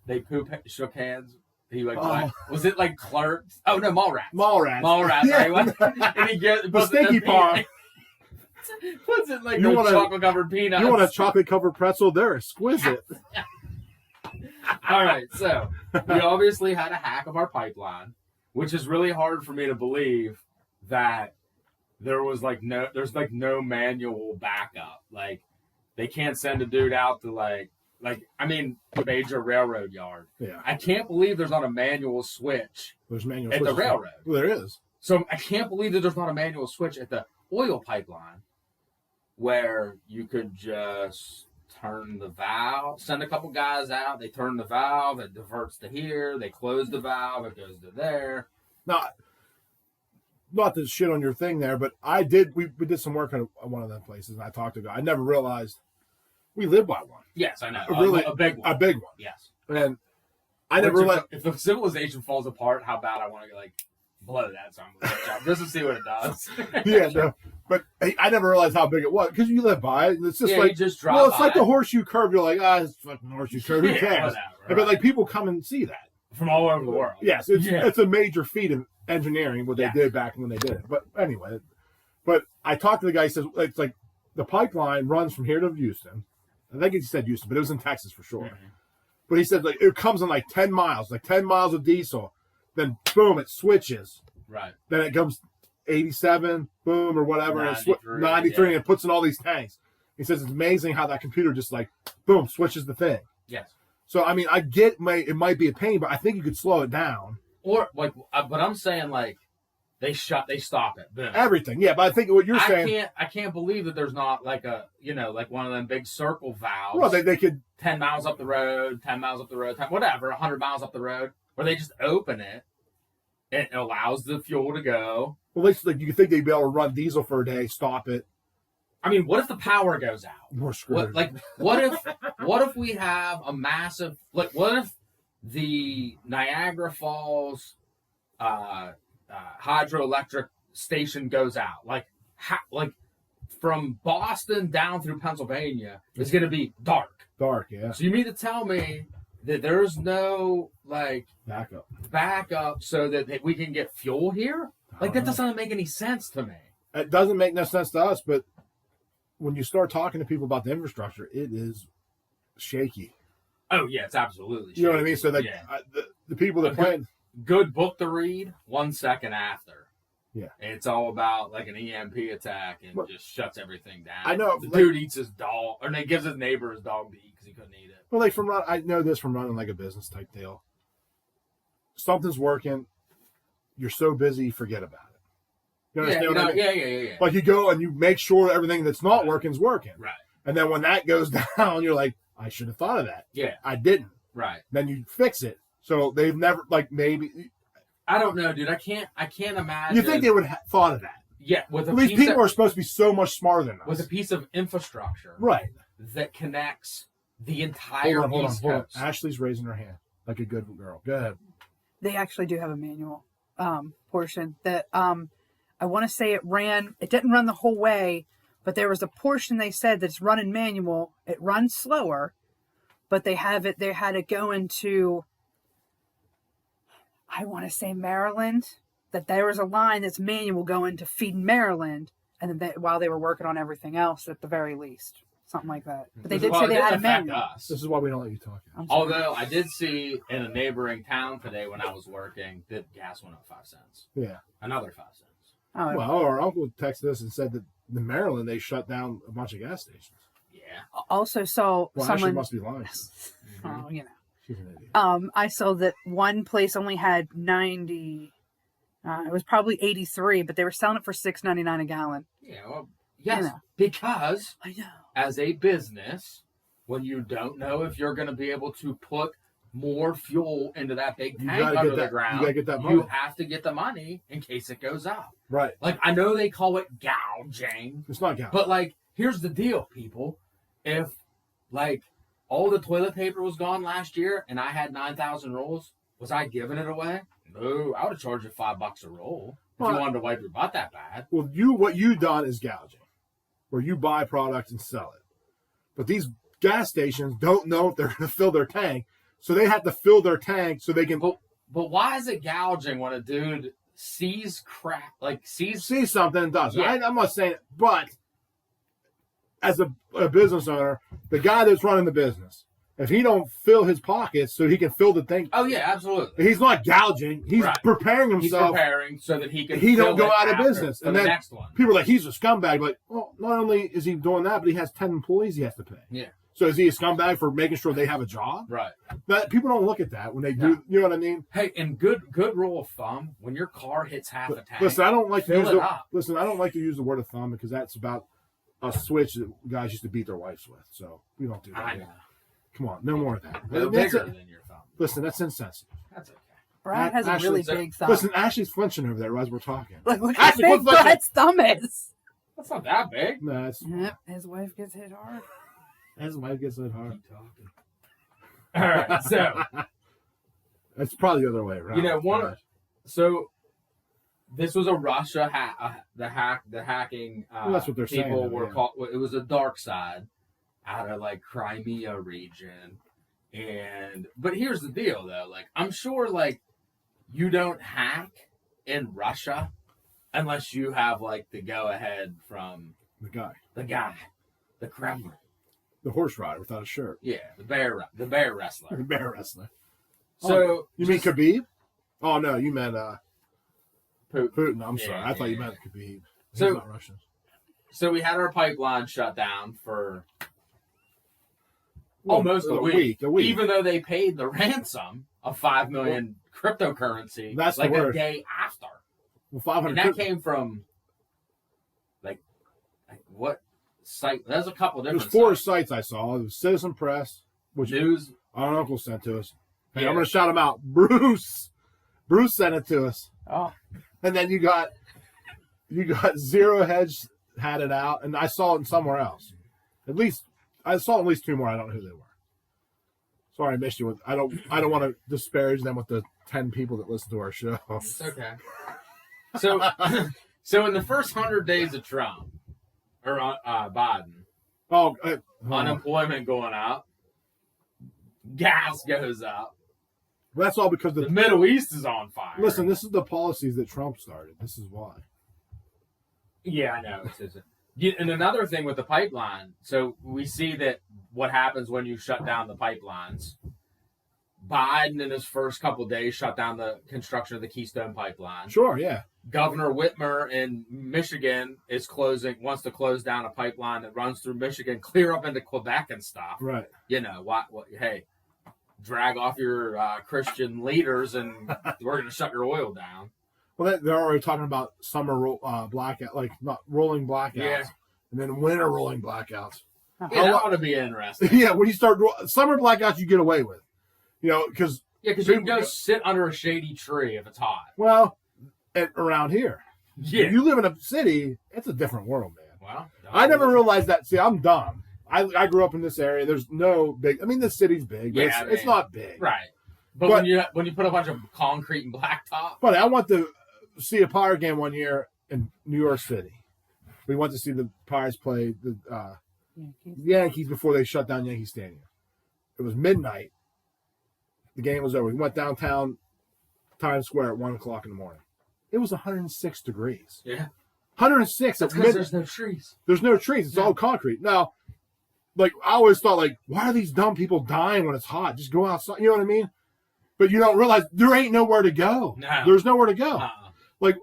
they shook hands? He like was it like Clerks? Oh no, Mallrats. Mallrats. Yeah. Right? And he gets the stinky paw. Puts it like chocolate covered peanuts. You want a chocolate covered pretzel? They're exquisite. All right, so we obviously had a hack of our pipeline, which is really hard for me to believe that there's no manual backup. Like they can't send a dude out to major railroad yard. Yeah. I can't believe there's not a manual switch at the railroad. Well, there is. So I can't believe that there's not a manual switch at the oil pipeline where you could just turn the valve, send a couple guys out, they turn the valve, it diverts to here, they close the valve, it goes to there. Now, not to shit on your thing there, but we did some work at one of them places, and I talked to a guy. I never realized We live by one. Yes, I know. Really, a big one. A big one. Yes. And I never let. If the civilization falls apart, how bad I want to like blow that son of a bitch up just to see what it does. Yeah, no, but I never realized how big it was because you live by it. And it's just Yeah, like you just drive well, it's by like the it. horseshoe curve. You're like, it's fucking horseshoe curve. Who Yeah, cares? whatever, But right. like people come and see that. From all over the world. Yes, it's a major feat of engineering what they did back when they did it. But anyway, I talked to the guy. He says it's like the pipeline runs from here to Houston. I think he said Houston, but it was in Texas for sure. Mm-hmm. But he said like it comes in like 10 miles, like 10 miles of diesel. Then boom, it switches. Right. Then it comes 87, boom, or whatever, 93, and 93, and it puts in all these tanks. He says it's amazing how that computer just like boom switches the thing. Yes. So I mean, I get it might be a pain, but I think you could slow it down. Or like, but I'm saying like they stop it. Boom. Everything, yeah. But I think what you're saying, I can't believe that there's not like a like one of them big circle valves. well, they could 10 miles up the road, 10 miles up the road, whatever, 100 miles up the road, where they just open it. It allows the fuel to go. well, at least like you think they'd be able to run diesel for a day, stop it. I mean, what if the power goes out? We're screwed. What if we have a massive what if the Niagara Falls hydroelectric station goes out? Like from Boston down through Pennsylvania is going to be dark. Dark, yeah. So you mean to tell me that there's no like Backup so that we can get fuel here? Like that doesn't make any sense to me. It doesn't make no sense to us, but when you start talking to people about the infrastructure, it is shaky. Oh yeah, it's absolutely. You know what I mean? So that the people that play good book to read 1 second after. Yeah, it's all about like an EMP attack and just shuts everything down. I know the dude eats his dog, or he gives his neighbor his dog to eat because he couldn't eat it. Well, like I know this from running like a business type deal. Something's working, you're so busy, you forget about it. You understand what I mean? Yeah. Like you go and you make sure everything that's not working is working. Right. And then when that goes down, you're like, I should have thought of that. Yeah. I didn't. Right. Then you fix it. So they've never maybe. I don't know, dude. I can't imagine. You think they would have thought of that? Yeah. With at least people are supposed to be so much smarter than us. With a piece of infrastructure, right, that connects the entire East Coast. Ashley's raising her hand like a good girl. Go ahead. They actually do have a manual portion that I want to say it didn't run the whole way, but there was a portion they said that's running manual. It runs slower, but they had it go into, I want to say Maryland, that there was a line that's manual going to feed Maryland, and then while they were working on everything else at the very least. Something like that. But they did say they had a manual. This is why we don't let you talk. Although I did see in a neighboring town today when I was working that gas went up 5 cents. Yeah. Another 5 cents. Oh, well, our uncle texted us and said that in Maryland they shut down a bunch of gas stations. Yeah. Also saw someone. Ashley must be lying. Oh, you know. She's an idiot. I saw that one place only had 90. It was probably 83, but they were selling it for $6.99 a gallon. Yeah. Well, yes, You know. because I know. as a business, when you don't know if you're going to be able to put more fuel into that big You tank gotta under get the that- ground, you gotta get that you money. have to get the money in case it goes up. Right. Like, I know they call it gouging, It's not gas. but like, here's the deal, people. If like all the toilet paper was gone last year and I had 9,000 rolls, was I giving it away? No, I would have charged you $5 a roll if Well, you wanted to wipe your butt that bad. Well, what you've done is gouging, where you buy product and sell it. But these gas stations don't know if they're going to fill their tank, so they have to fill their tank so they can But why is it gouging when a dude sees crap, like sees see something and does it. Yeah. I'm not saying it, but as a business owner, the guy that's running the business, if he don't fill his pockets so he can fill the tank, Oh yeah, absolutely. he's not gouging. He's Right. preparing He's himself. preparing so that he can. He don't fill go it out of after business. for And the then next one. People are like, he's a scumbag. Like, well, not only is he doing that, but he has 10 employees he has to pay. Yeah. So is he a scumbag for making sure they have a job? Right. That people don't look at that when they do. No. You know what I mean? Hey, and good rule of thumb: when your car hits half a tank, Listen, I don't like to fill use it up. I don't like to use the word of thumb because that's about a switch that guys used to beat their wives with. So we don't do that. I know. Come on, no more of that. They're That's bigger it. than your thumb. Listen, that's insensitive. That's okay. Brad has a Ashley, really so- big thumb. Listen, Ashley's flinching over there as we're talking. Look how Ashley, big quit flinching. Brad's thumb is. That's not that big. No, it's Yep, his wife gets hit hard. That's why it gets so hard. Keep talking. All right, so It's probably the other way around. you know so this was a Russia the hacking. Well, that's what they're saying, people though, were yeah. called. It was a dark side out of like Crimea region, but here's the deal though. Like I'm sure like you don't hack in Russia unless you have like the go ahead from the guy, the Kremlin. the horse rider without a shirt, Yeah, the bear wrestler. the bear wrestler. So You mean Khabib? Oh no, you meant Putin. I'm sorry, I thought you meant Khabib. He's So- not Russian. So we had our pipeline shut down for almost a week, A week. even though they paid the ransom of 5 million cryptocurrency. That's the like a worst. day after, Well, 500. and that came from like what site? There's a couple There's different 4 sites. sites I saw. It was Citizen Press, which News. our uncle sent to us. Hey, Yeah. I'm going to shout him out. Bruce sent it to us. Oh, And then you got Zero Hedge had it out, and I saw it somewhere else. I saw at least 2 more. I don't know who they were. Sorry, I missed you. I don't want to disparage them with the 10 people that listen to our show. It's okay. So, so in the first 100 days of Trump or Biden, unemployment going up, gas goes up, that's all because the Middle East is on fire. listen. This is the policies that Trump started. This is why. Yeah, I know. And another thing with the pipeline, so we see that what happens when you shut down the pipelines. Biden, in his first couple of days, shut down the construction of the Keystone Pipeline. Sure, yeah. Governor Whitmer in Michigan wants to close down a pipeline that runs through Michigan, clear up into Quebec and stuff. Right. You know, hey, drag off your Christian leaders and we're going to shut your oil down. Well, they're already talking about summer blackout, like not rolling blackouts, Yeah. and then winter rolling blackouts. Yeah, that ought to be interesting. Yeah, when you start summer blackouts, you get away with, because Yeah, because you can go sit under a shady tree if it's hot. well, around here, Yeah. if you live in a city, it's a different world, man. Well, I never realized that. See, I'm dumb. I grew up in this area. There's no big. I mean, the city's big, but Yeah, it's not big. Right. But when you put a bunch of concrete and blacktop. But I went to see a Pirate game one year in New York City. We went to see the Pirates play the Yankees before they shut down Yankee Stadium. It was midnight. The game was over. We went downtown Times Square at 1:00 in the morning. It was 106 degrees. Yeah. 106 That's at because midnight. there's no trees. There's no trees. It's all concrete. Now, like, I always thought, like, why are these dumb people dying when it's hot? Just go outside. You know what I mean? But you don't realize there ain't nowhere to go. No. There's nowhere to go. Uh-uh. Like,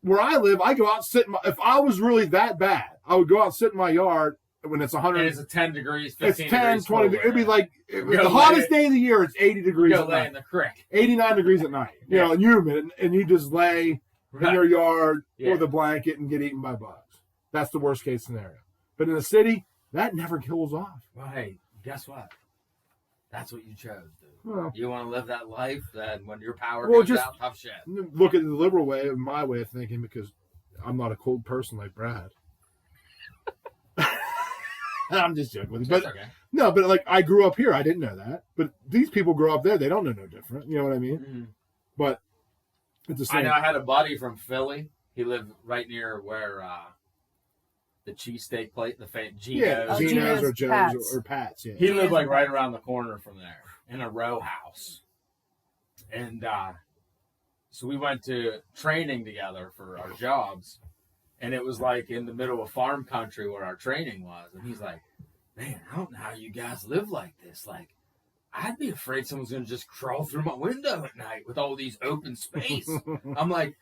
where I live, I go out and sit if I was really that bad, I would go out and sit in my yard when it's 100. And it's a 10 degrees, It's 15 10, degrees 20. cooler. It'd be like, Go the hottest lay- day of the year, it's 80 degrees Go at lay night. in the creek. 89 degrees at night. You Yeah. know, and humid, and you just lay in your yard Yeah. with a blanket and get eaten by bugs. That's the worst case scenario. But in the city, that never kills off. Well, hey, guess what? That's what you chose, dude. Well, You want to live that life, then when your power Well, goes just- out, tough shit. look at the liberal way, my way of thinking, because I'm not a cold person like Brad. I'm just joking with you. That's But okay. no, but like I grew up here, I didn't know that. But these people grow up there, they don't know no different. You know what I mean? Mhm. But it's the I same. know I had a buddy from Philly. He lived right near where the cheesesteak plate, the Gino's. Yeah, Oh, Gino's Gino's, or Joe's Pat's. or Pat's. Yeah. He lived like right around the corner from there in a row house. And so we went to training together for our jobs. And it was like in the middle of farm country where our training was. And he's like, man, I don't know how you guys live like this. Like, I'd be afraid someone's going to just crawl through my window at night with all these open space. I'm like,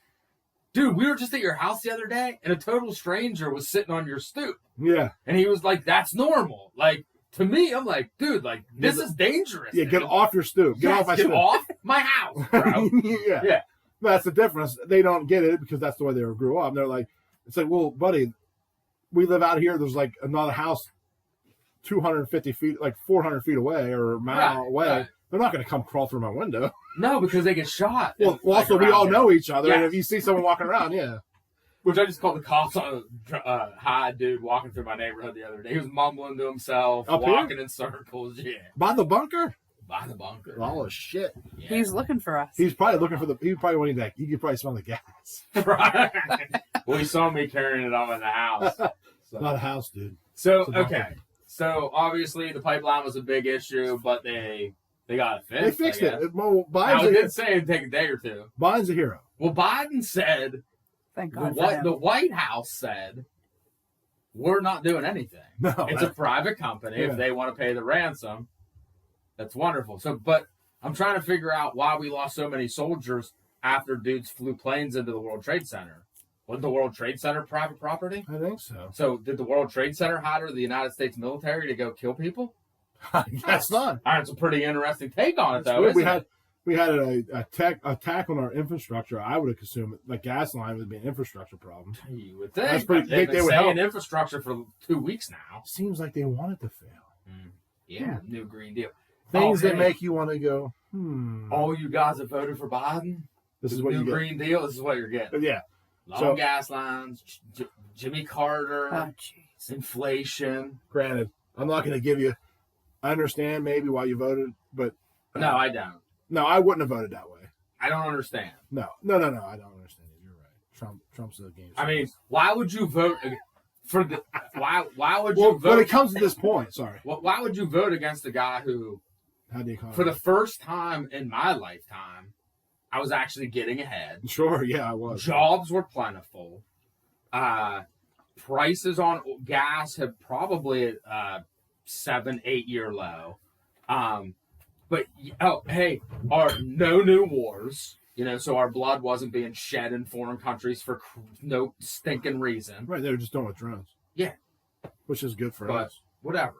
dude, we were just at your house the other day and a total stranger was sitting on your stoop. Yeah. And he was like, that's normal. Like, to me, I'm like, dude, like, this is dangerous. Yeah, get dude. off your stoop. Get off my Get stoop. off my house, bro. Yeah. Yeah. That's the difference. They don't get it because that's the way they grew up. And they're like, it's like, well, buddy, we live out here. There's like another house 250 feet, like 400 feet away or a mile away. right. They're not going to come crawl through my window. No, because they get shot. Well, Like, also, we around all here. know each other. And Yes. if you see someone walking around, yeah. Which I just called the cops on a high dude walking through my neighborhood the other day. He was mumbling to himself, Up walking here? in circles. Yeah, By the bunker? by the bunker. Oh shit! Yeah. He's looking for us. He's probably looking for the. He probably wanting that. You could probably smell the gas. Right. Well, he saw me carrying it on in the house. So, Not a house, dude. so It's a bunker. okay. So obviously the pipeline was a big issue, but they got it fixed. They fixed I it. guess. Well, Now, it Biden's, did say it'd take a day or two. Biden's a hero. Well, Biden said Thank the, God for him. the White House said we're not doing anything. No, It's a private company. Yeah. If they want to pay the ransom, that's wonderful. So, but I'm trying to figure out why we lost so many soldiers after dudes flew planes into the World Trade Center. Wasn't the World Trade Center private property? I think so. So, did the World Trade Center hire the United States military to go kill people? That's not. That's a pretty interesting take on it, It's though. weird. Isn't it? We had a attack on our infrastructure. I would assume like gas line would be an infrastructure problem. You would That's think. pretty- They've they been would saying help. infrastructure for 2 weeks now. Seems like they want it to fail. Yeah, New Green Deal. Things that hey, make you want to go. all you guys that voted for Biden, This is what New you get. Green Deal. This is what you're getting. But yeah. Long So- gas lines, Jimmy Carter, Oh, jeez. inflation. Granted, I'm not going to give you. I understand maybe why you voted, but No, I don't. no, I wouldn't have voted that way. I don't understand. No. I don't understand it. You're right. Trump's a game. I mean, why would you vote for the? Why would well, you when vote? it comes to this point, sorry. Why would you vote against a guy who, How do you call for it? the first time in my lifetime, I was actually getting ahead. Sure, yeah, I was. Jobs were plentiful. Prices on gas have probably 7-8 year low. But hey, no new wars. So our blood wasn't being shed in foreign countries for no stinking reason. Right, they were just doing it with drones. Yeah. Which is good for But us. whatever.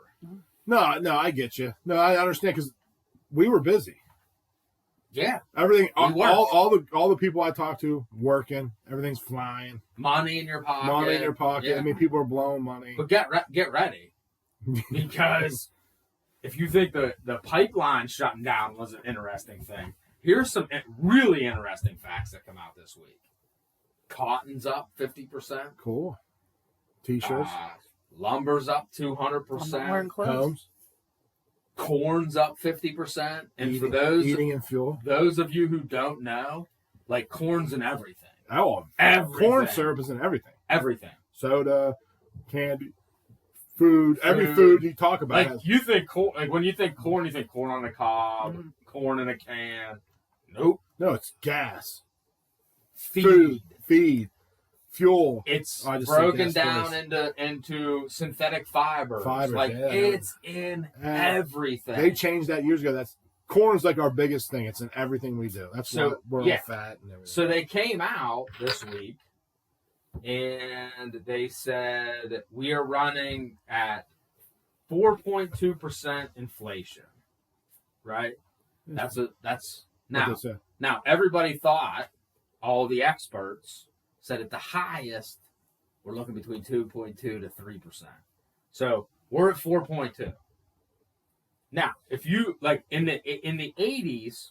No, I get you. No, I understand because we were busy. Yeah. Everything, We worked. all the people I talked to working, everything's flying, Money in your pocket. money in your pocket. Yeah. I mean, people are blowing money. But get ready. Because if you think the pipeline shutting down was an interesting thing, here's some really interesting facts that come out this week. Cotton's up 50%. Cool. T-shirts, Lumber's up I'm not wearing 200%. clothes. homes, Corn's up 50%. And for eating and fuel. those of you who don't know, like corn's in everything. Oh, Everything. corn syrup is in everything. Everything. Soda, candy, food. Every food you talk about Like has. you think corn, like when you think corn on the cob, Mm-hmm. corn in a can. Nope. No, it's gas, Feed. food, feed, fuel. It's I just said broken gas down first. into synthetic fibers. Fibers, like yeah. it's in everything. They changed that years ago. That's corn's like our biggest thing. It's in everything we do. That's So, why we're yeah. all fat and everything. So they came out this week and they said we are running at 4.2% inflation. Right? That's What now. they say. Now everybody thought, all the experts said at the highest we're looking between 2.2 to 3%. So we're at 4.2. Now, if you like in the 80s,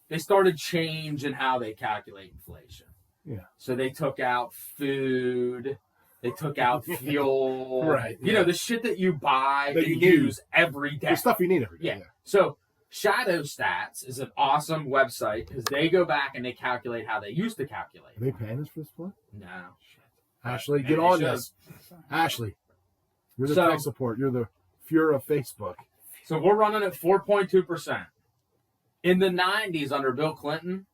they started changing how they calculate inflation. Yeah. So they took out food, they took out fuel, Right, You yeah. know, the shit that you buy That and you use every day. The stuff you need every day. Yeah. So Shadow Stats is an awesome website because they go back and they calculate how they used to calculate. Are they paying us for this play? No. Ashley, Maybe get they on should. this. Ashley, you're the So- tech support. You're the Fuhrer of Facebook. So we're running at 4.2%. In the 90s under Bill Clinton,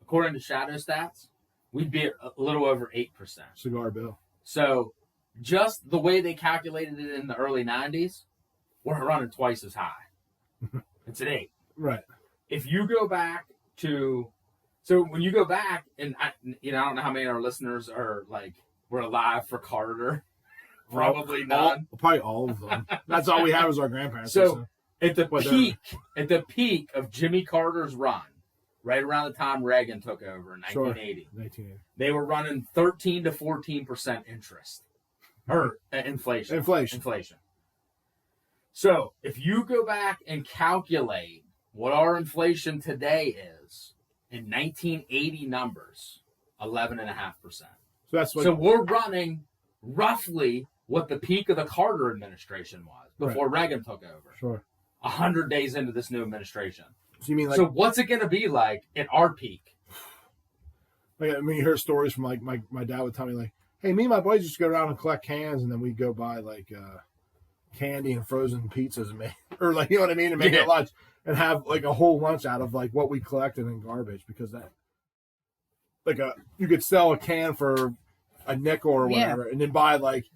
according to Shadow Stats, we'd be at a little over 8%. Cigar Bill. So just the way they calculated it in the early 90s, we're running twice as high. It's at 8. Right. If you go back to, so when you go back, and I don't know how many of our listeners were alive for Carter. Probably none. Probably all of them. That's all we have is our grandparents. So at the But peak of Jimmy Carter's run, right around the time Reagan took over in 1980, 1980. they were running 13 to 14% interest or inflation. Inflation. So if you go back and calculate what our inflation today is in 1980 numbers, 11.5%. So that's what. So we're running roughly what the peak of the Carter administration was before Reagan took over. Sure. 100 days into this new administration. So you mean like? So what's it going to be like at our peak? Like, I mean, you hear stories from like my dad would tell me like, hey, me and my boys just go around and collect cans, and then we'd go buy like candy and frozen pizzas and make, or like, you know what I mean, and make it lunch and have like a whole lunch out of like what we collected in garbage, because that like you could sell a can for a nickel or whatever, and then buy like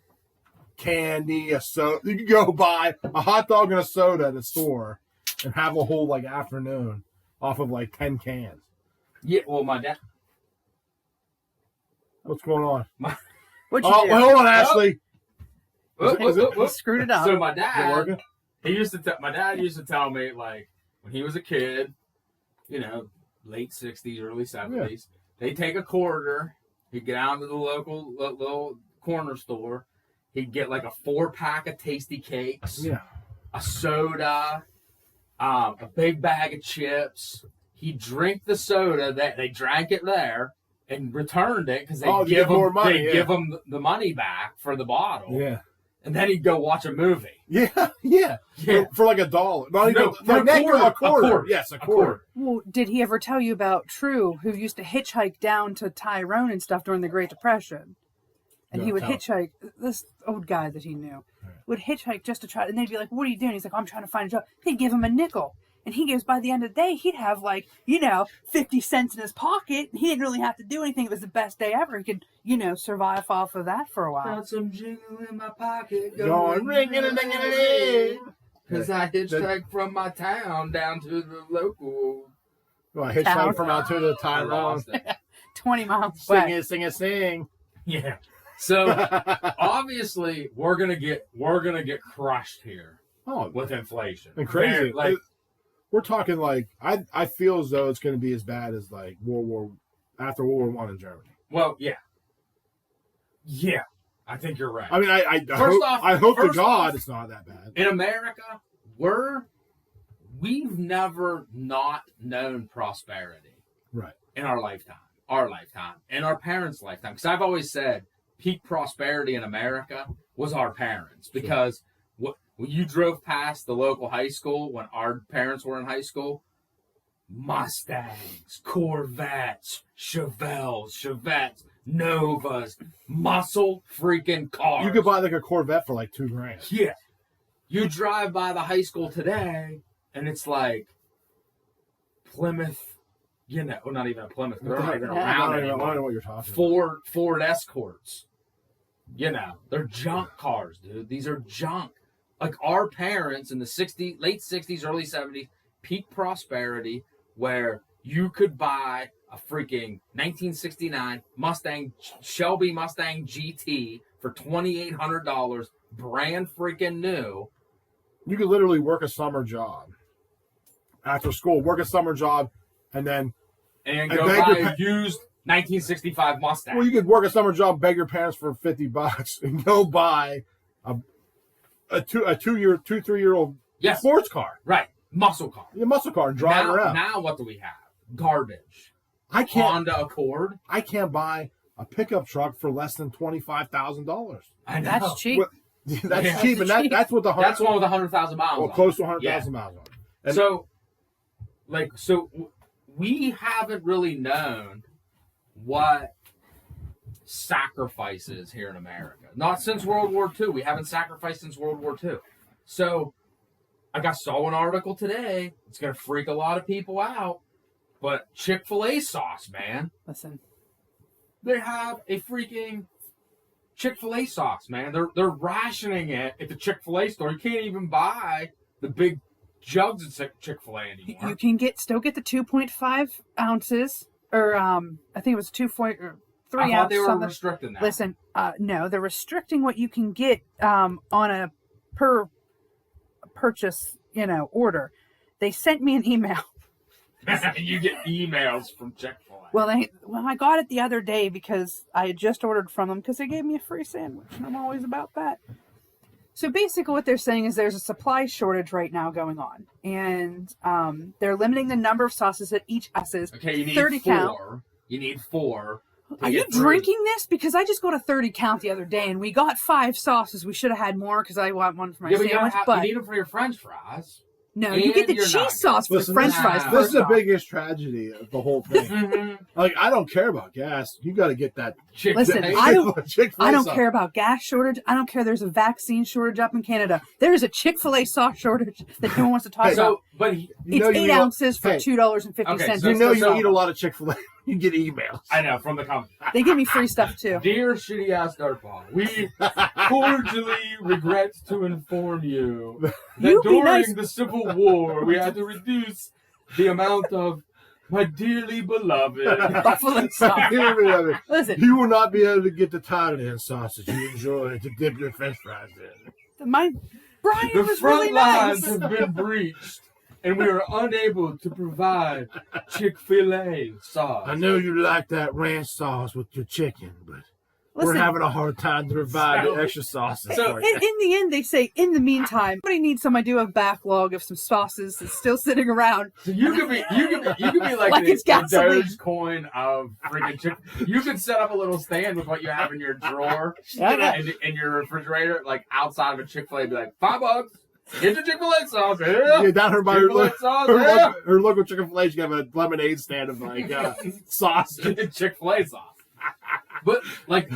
candy, a soda. You could go buy a hot dog and a soda at a store and have a whole like afternoon off of like 10 cans. Yeah, well, my dad. What's going on? What'd you do? Well, hold on, Ashley. He screwed it up. So my Is it dad, working? my dad used to tell me, like, when he was a kid, you know, late 60s, early 70s, they'd take a quarter, he'd get out to the local little corner store, he'd get like a 4-pack of tasty cakes, a soda, a big bag of chips. He'd drink the soda, that they drank it there, and returned it because they give him the money back for the bottle. Yeah. And then he'd go watch a movie. Yeah. For like $1. Not even a quarter. Yes, a quarter. Well, did he ever tell you about True, who used to hitchhike down to Tyrone and stuff during the Great Depression? And he would hitchhike, this old guy that he knew, would hitchhike just to try, and they'd be like, what are you doing? He's like, I'm trying to find a job. They'd give him a nickel. And he goes, by the end of the day, he'd have 50 cents in his pocket. He didn't really have to do anything. It was the best day ever. He could, survive off of that for a while. Got some jingle in my pocket. Going ring-a-ding-a-ding. Because I hitchhiked from my town down to the local. Well, I hitchhiked from out to the Tyrone. 20 miles away. Sing. Yeah. So obviously we're gonna get crushed here. With inflation. And crazy. We're talking like I feel as though it's going to be as bad as like after World War I in Germany. Well, yeah, I think you're right. I mean, I hope to God it's not that bad. In America, we've never not known prosperity, right? In our lifetime, and our parents' lifetime. Because I've always said peak prosperity in America was our parents, because. When you drove past the local high school when our parents were in high school, Mustangs, Corvettes, Chevettes, Novas, muscle freaking cars. You could buy like a Corvette for like $2,000. Yeah. You drive by the high school today, and it's like Plymouth, not even a Plymouth. They're not even around anymore. I don't know what you're talking about. Ford Escorts. They're junk cars, dude. These are junk. Like our parents in the late 60s, early 70s, peak prosperity, where you could buy a freaking 1969 Shelby Mustang GT for $2,800, brand freaking new. You could literally work a summer job after school, and then go buy a used 1965 Mustang. Well, you could work a summer job, beg your parents for $50, and go buy a 3-year-old sports car. Right. Muscle car. A muscle car and drive around. Now what do we have? Garbage. Honda Accord. I can't buy a pickup truck for less than $25,000. I know. That's cheap. That's cheap, and that's what that's one with 100,000 miles. Well, close to 100,000 miles on. And so we haven't really known what sacrifices here in America. Not since World War II. We haven't sacrificed since World War II. So I saw an article today. It's going to freak a lot of people out. But Chick-Fil-A sauce, man. Listen. They have a freaking Chick-Fil-A sauce, man. They're rationing it at the Chick-Fil-A store. You can't even buy the big jugs at Chick-Fil-A anymore. You can still get the 2.5 ounces, or I think it was 2.3 I thought they were restricting that. Listen, no, they're restricting what you can get on a per purchase, order. They sent me an email. You get emails from Chick-fil-A. Well, I got it the other day because I had just ordered from them because they gave me a free sandwich, and I'm always about that. So basically what they're saying is there's a supply shortage right now going on, and they're limiting the number of sauces that each sauces. Okay, you need 30 4. count. You need 4. to Are you get three. drinking this? Because I just got a 30 count the other day and we got 5 sauces. We should have had more because I want one for my Yeah, but you, sandwich. you need them for your French fries. No, And you get the your cheese nuggets. sauce for Listen, the French this- fries. this This is first the off. biggest tragedy of the whole thing. Mm-hmm. Like, I don't care about gas. You got to get that. Listen, Chick-fil-A. I don't Chick-fil-A sauce. care about gas shortage. I don't care. There's a vaccine shortage up in Canada. There is a Chick-fil-A sauce shortage that no one wants to talk about. So, but You It's know you 8 eat a- ounces for Hey. $2.50. Okay, so- You know So- you eat a lot of Chick-fil-A. You get emails. I know from the company. They give me free stuff too. Dear shitty ass dirtball, we cordially regret to inform you that You be during nice. the Civil War we had to reduce the amount of my dearly beloved. Buffalo sauce. Listen, You will not be able to get the tartare sausage you enjoy to dip your French fries in. my Brian The was front really lines nice. have been breached, and we are unable to provide Chick-fil-A sauce. I know you like that ranch sauce with your chicken, but we're Listen, having a hard time to provide the extra sauces So- for in, you. in the end, they say, in the meantime, somebody needs some. I do have backlog of some sauces that's still sitting around. So you could be like, Like it's the gasoline. Dogecoin of freaking chick. You could set up a little stand with what you have in your drawer in your refrigerator, like outside of a Chick-fil-A, be like $5. Get your Chick-fil-A sauce. Yeah. Yeah, down her by Chick-fil-A sauce. Yeah. her local Chick-fil-A, she have a lemonade stand of like sauce. Chick-fil-A sauce. But like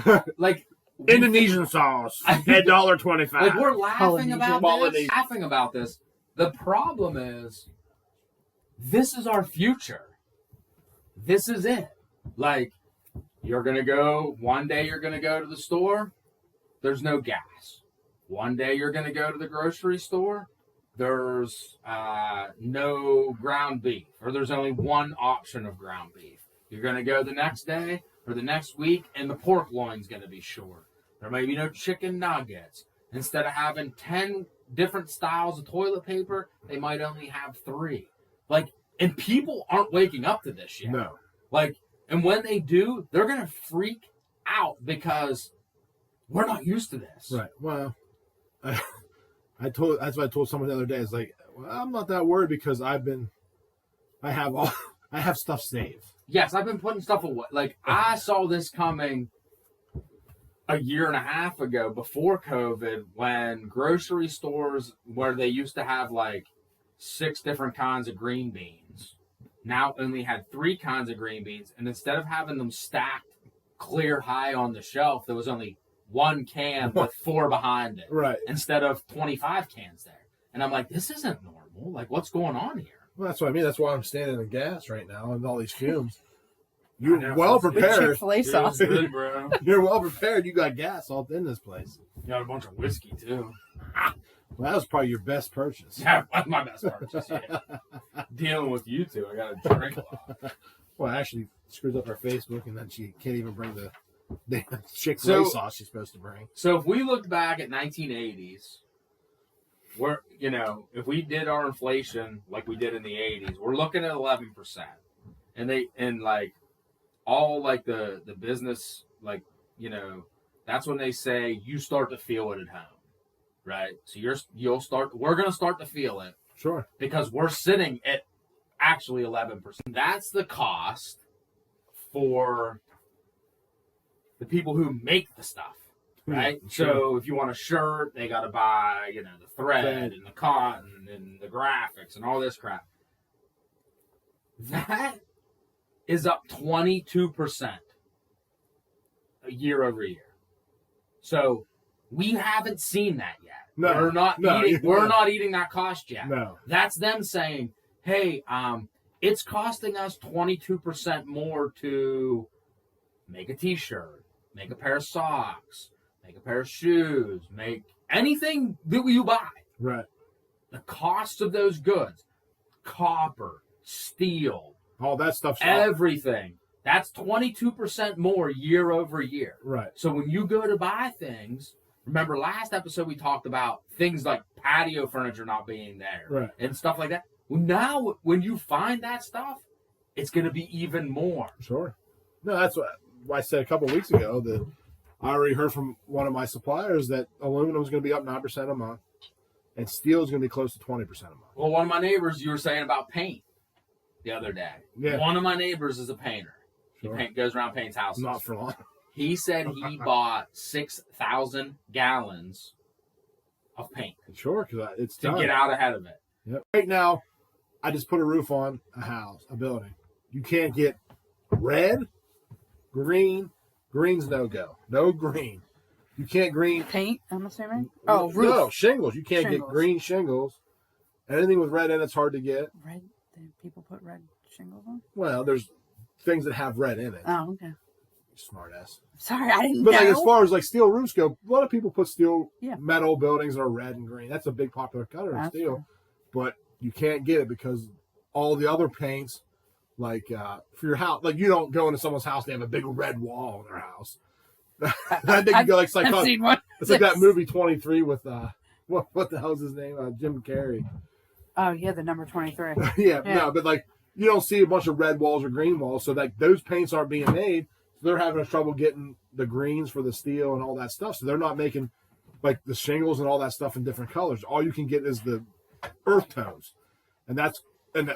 Indonesian sauce at $1.25. like we're laughing Polynesian. about this. The problem is, this is our future. This is it. Like, you're gonna go one day. You're gonna go to the store. There's no gas. One day you're gonna go to the grocery store. There's no ground beef, or there's only one option of ground beef. You're gonna go the next day or the next week, and the pork loin's gonna be short. There may be no chicken nuggets. Instead of having 10 different styles of toilet paper, they might only have 3. Like, and people aren't waking up to this yet. No. Like, and when they do, they're gonna freak out because we're not used to this. Right. Well, that's what I told someone the other day. It's like, well, I'm not that worried because I have stuff saved. Yes, I've been putting stuff away. Like, I saw this coming a year and a half ago before COVID, when grocery stores where they used to have like 6 different kinds of green beans now only had 3 kinds of green beans. And instead of having them stacked clear high on the shelf, there was only 1 can with 4 behind it. Right. Instead of 25 cans there. And I'm like, this isn't normal. Like, what's going on here? Well, that's what I mean. That's why I'm standing in gas right now and all these fumes. I You're know. well With prepared. Chick-fil-A sauce. Good, bro. You're well prepared. You got gas all in this place. You got a bunch of whiskey, too. Well, that was probably your best purchase. Yeah, that's my best purchase. Yeah. Dealing with you two, I got to drink a lot. Well, actually screws up our Facebook, and then she can't even bring the Chick-fil-A So- sauce she's supposed to bring. So if we looked back at 1980s, we're, if we did our inflation like we did in the 80s, we're looking at 11%. And like all like the business, like, that's when they say you start to feel it at home, right? So we're going to start to feel it Sure. because we're sitting at actually 11%. That's the cost for the people who make the stuff, right? Sure. So if you want a shirt, they got to buy, the thread and the cotton and the graphics and all this crap. That is up 22% year over year. So we haven't seen that yet. No, We're not eating that cost yet. No. That's them saying, hey, it's costing us 22% more to make a t-shirt, make a pair of socks, make a pair of shoes, make anything that you buy. Right. The cost of those goods, copper, steel, All that stuff's everything, that's 22% more year over year. right. So when you go to buy things, remember last episode we talked about things like patio furniture not being there, Right. and stuff like that. Well, now when you find that stuff, it's going to be even more. Sure. No, that's what I said a couple of weeks ago, that I already heard from one of my suppliers that aluminum is going to be up 9% a month and steel is going to be close to 20% a month. Well, one of my neighbors, you were saying about paint the other day. Yeah. One of my neighbors is a painter. Sure. He goes around paints houses. Not for long. He said he bought 6,000 gallons of paint Sure, because it's to done. get out ahead of it. Yep. Right now, I just put a roof on a house, a building. You can't get red, green. Green's no go. No green. You can't green. Paint, I'm assuming. Oh, roof. No, shingles. You can't Shingles. get green shingles. Anything with red in it's hard to get. Red. Did people put red shingles on? Well, there's things that have red in it. Oh, okay. Smart ass. Sorry, I didn't But know. like as far as like steel roofs go, a lot of people put steel Yeah. metal buildings that are red and green. That's a big popular color in That's steel. true. But you can't get it because all the other paints, like for your house, like you don't go into someone's house and they have a big red wall in their house. I think you go like I've seen one. it's like that movie 23 with what the hell's his name? Jim Carrey. Oh, yeah, the number 23. Yeah, no, but like you don't see a bunch of red walls or green walls, so like those paints aren't being made. So they're having trouble getting the greens for the steel and all that stuff. So they're not making like the shingles and all that stuff in different colors. All you can get is the earth tones, and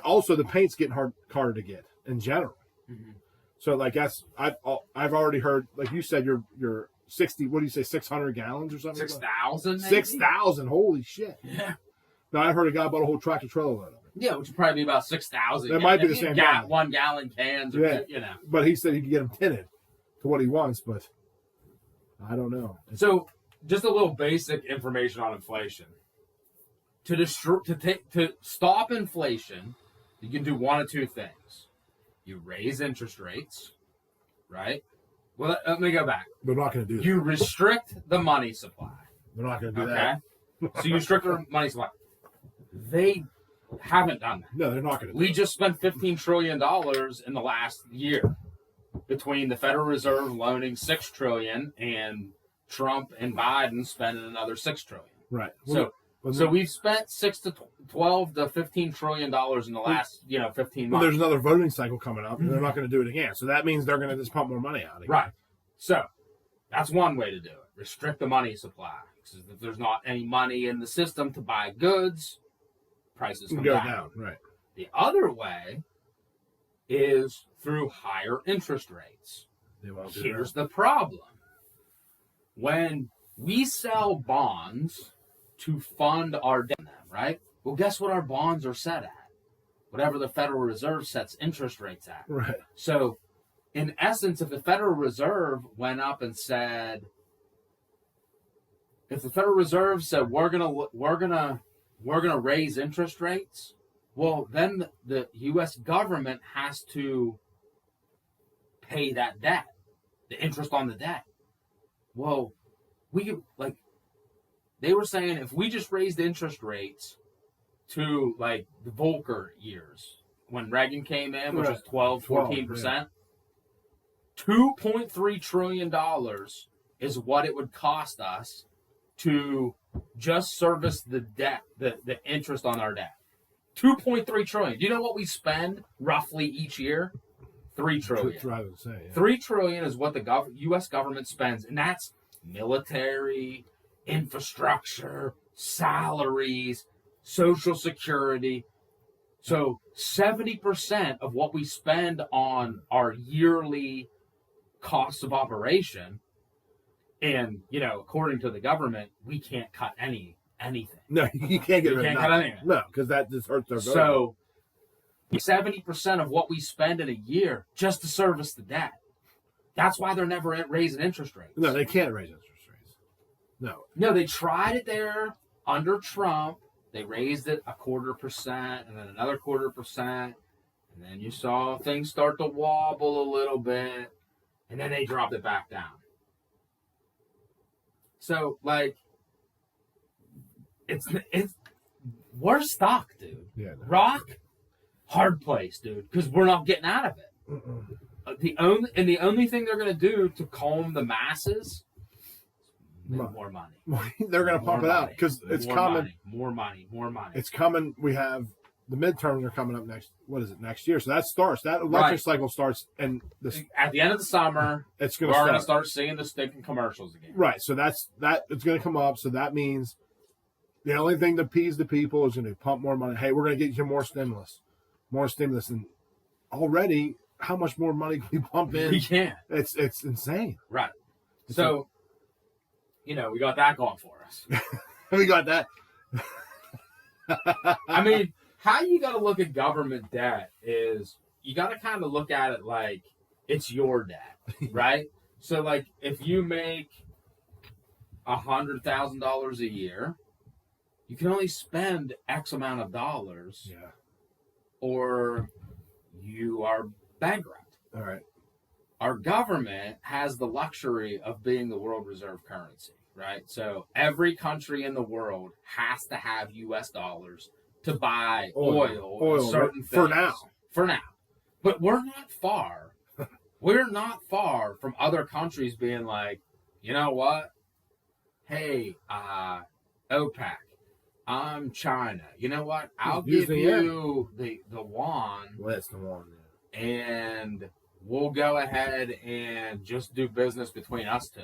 also the paint's getting harder to get in general. Mm-hmm. So like I've already heard, like you said, you're 60. What do you say, 600 gallons or something? 6,000. 6,000. Holy shit! Yeah. Now I've heard a guy bought a whole tractor trailer load of it. Yeah, which would probably be about 6,000. That might be the same guy. 1 gallon cans, or, Yeah. you know. But he said he could get them tinted to what he wants, but I don't know. So, just a little basic information on inflation. To stop inflation, you can do one of two things. You raise interest rates, right? Well, let me go back. They're not going to do that. You restrict the money supply. They're not going to do Okay? that. So you restrict the money supply. They haven't done that. No, they're not going to do We just spent $15 trillion in the last year between the Federal Reserve loaning $6 trillion and Trump and Biden spending another $6 trillion. that. Right. So we've spent 6 to 12 to $15 trillion in the last 15 Well, months. there's another voting cycle coming up, and they're not going to do it again. So that means they're going to just pump more money out again. Right. So that's one way to do it. Restrict the money supply. Because if there's not any money in the system to buy goods, prices come Go down. down. Right. The other way is through higher interest rates. They won't do Here's the problem. When we sell bonds to fund our debt, right? Well, guess what our bonds are set at? Whatever the Federal Reserve sets interest rates at. that. Right. So, in essence, if the Federal Reserve went up and said, if the Federal Reserve said we're gonna raise interest rates, well, then the U.S. government has to pay that debt, the interest on the debt. Well, they were saying if we just raised interest rates to like the Volcker years when Reagan came in, which was 12, 14%, $2.3 trillion is what it would cost us to just service the debt, the interest on our debt. 2.3 trillion. Do you know what we spend roughly each year? 3 trillion. That's what I would say. Yeah. 3 trillion is what the U.S. government spends, and that's military, infrastructure, salaries, Social Security. So 70% of what we spend on our yearly costs of operation, and according to the government, we can't cut anything. No, you can't get rid of cut nothing. anything. No, because that just hurts their vote. So 70% of what we spend in a year just to service the debt. That's why they're never raising interest rates. No, they can't raise interest rates. No. They tried it there under Trump. They raised it 0.25%, and then another 0.25%, and then you saw things start to wobble a little bit, and then they dropped it back down. So, we're stuck, dude. Yeah. No. Rock, hard place, dude, because we're not getting out of it. The only thing they're going to do to calm the masses, more money. They're going to pump it out because it's coming. More money. It's coming. We have the midterms are coming up next year. So that starts. That election cycle starts, and at the end of the summer, it's we're going to start seeing the stinking commercials again. Right. So it's going to come up. So that means the only thing that appease the people is going to pump more money. Hey, we're going to get you more stimulus, and already how much more money can we pump in? We can't. It's insane. Right. So, we got that going for us. We got that. I mean, how you got to look at government debt is you got to kind of look at it like it's your debt, right? So, like, if you make $100,000 a year, you can only spend X amount of dollars, or you are bankrupt. All right. Our government has the luxury of being the world reserve currency, right? So every country in the world has to have U.S. dollars to buy oil and certain things. For now. But we're not far. We're not far from other countries being like, you know what? Hey, OPEC, I'm China. You know what? I'll give you the yuan. Well, that's the one. Yeah. And we'll go ahead and just do business between us two.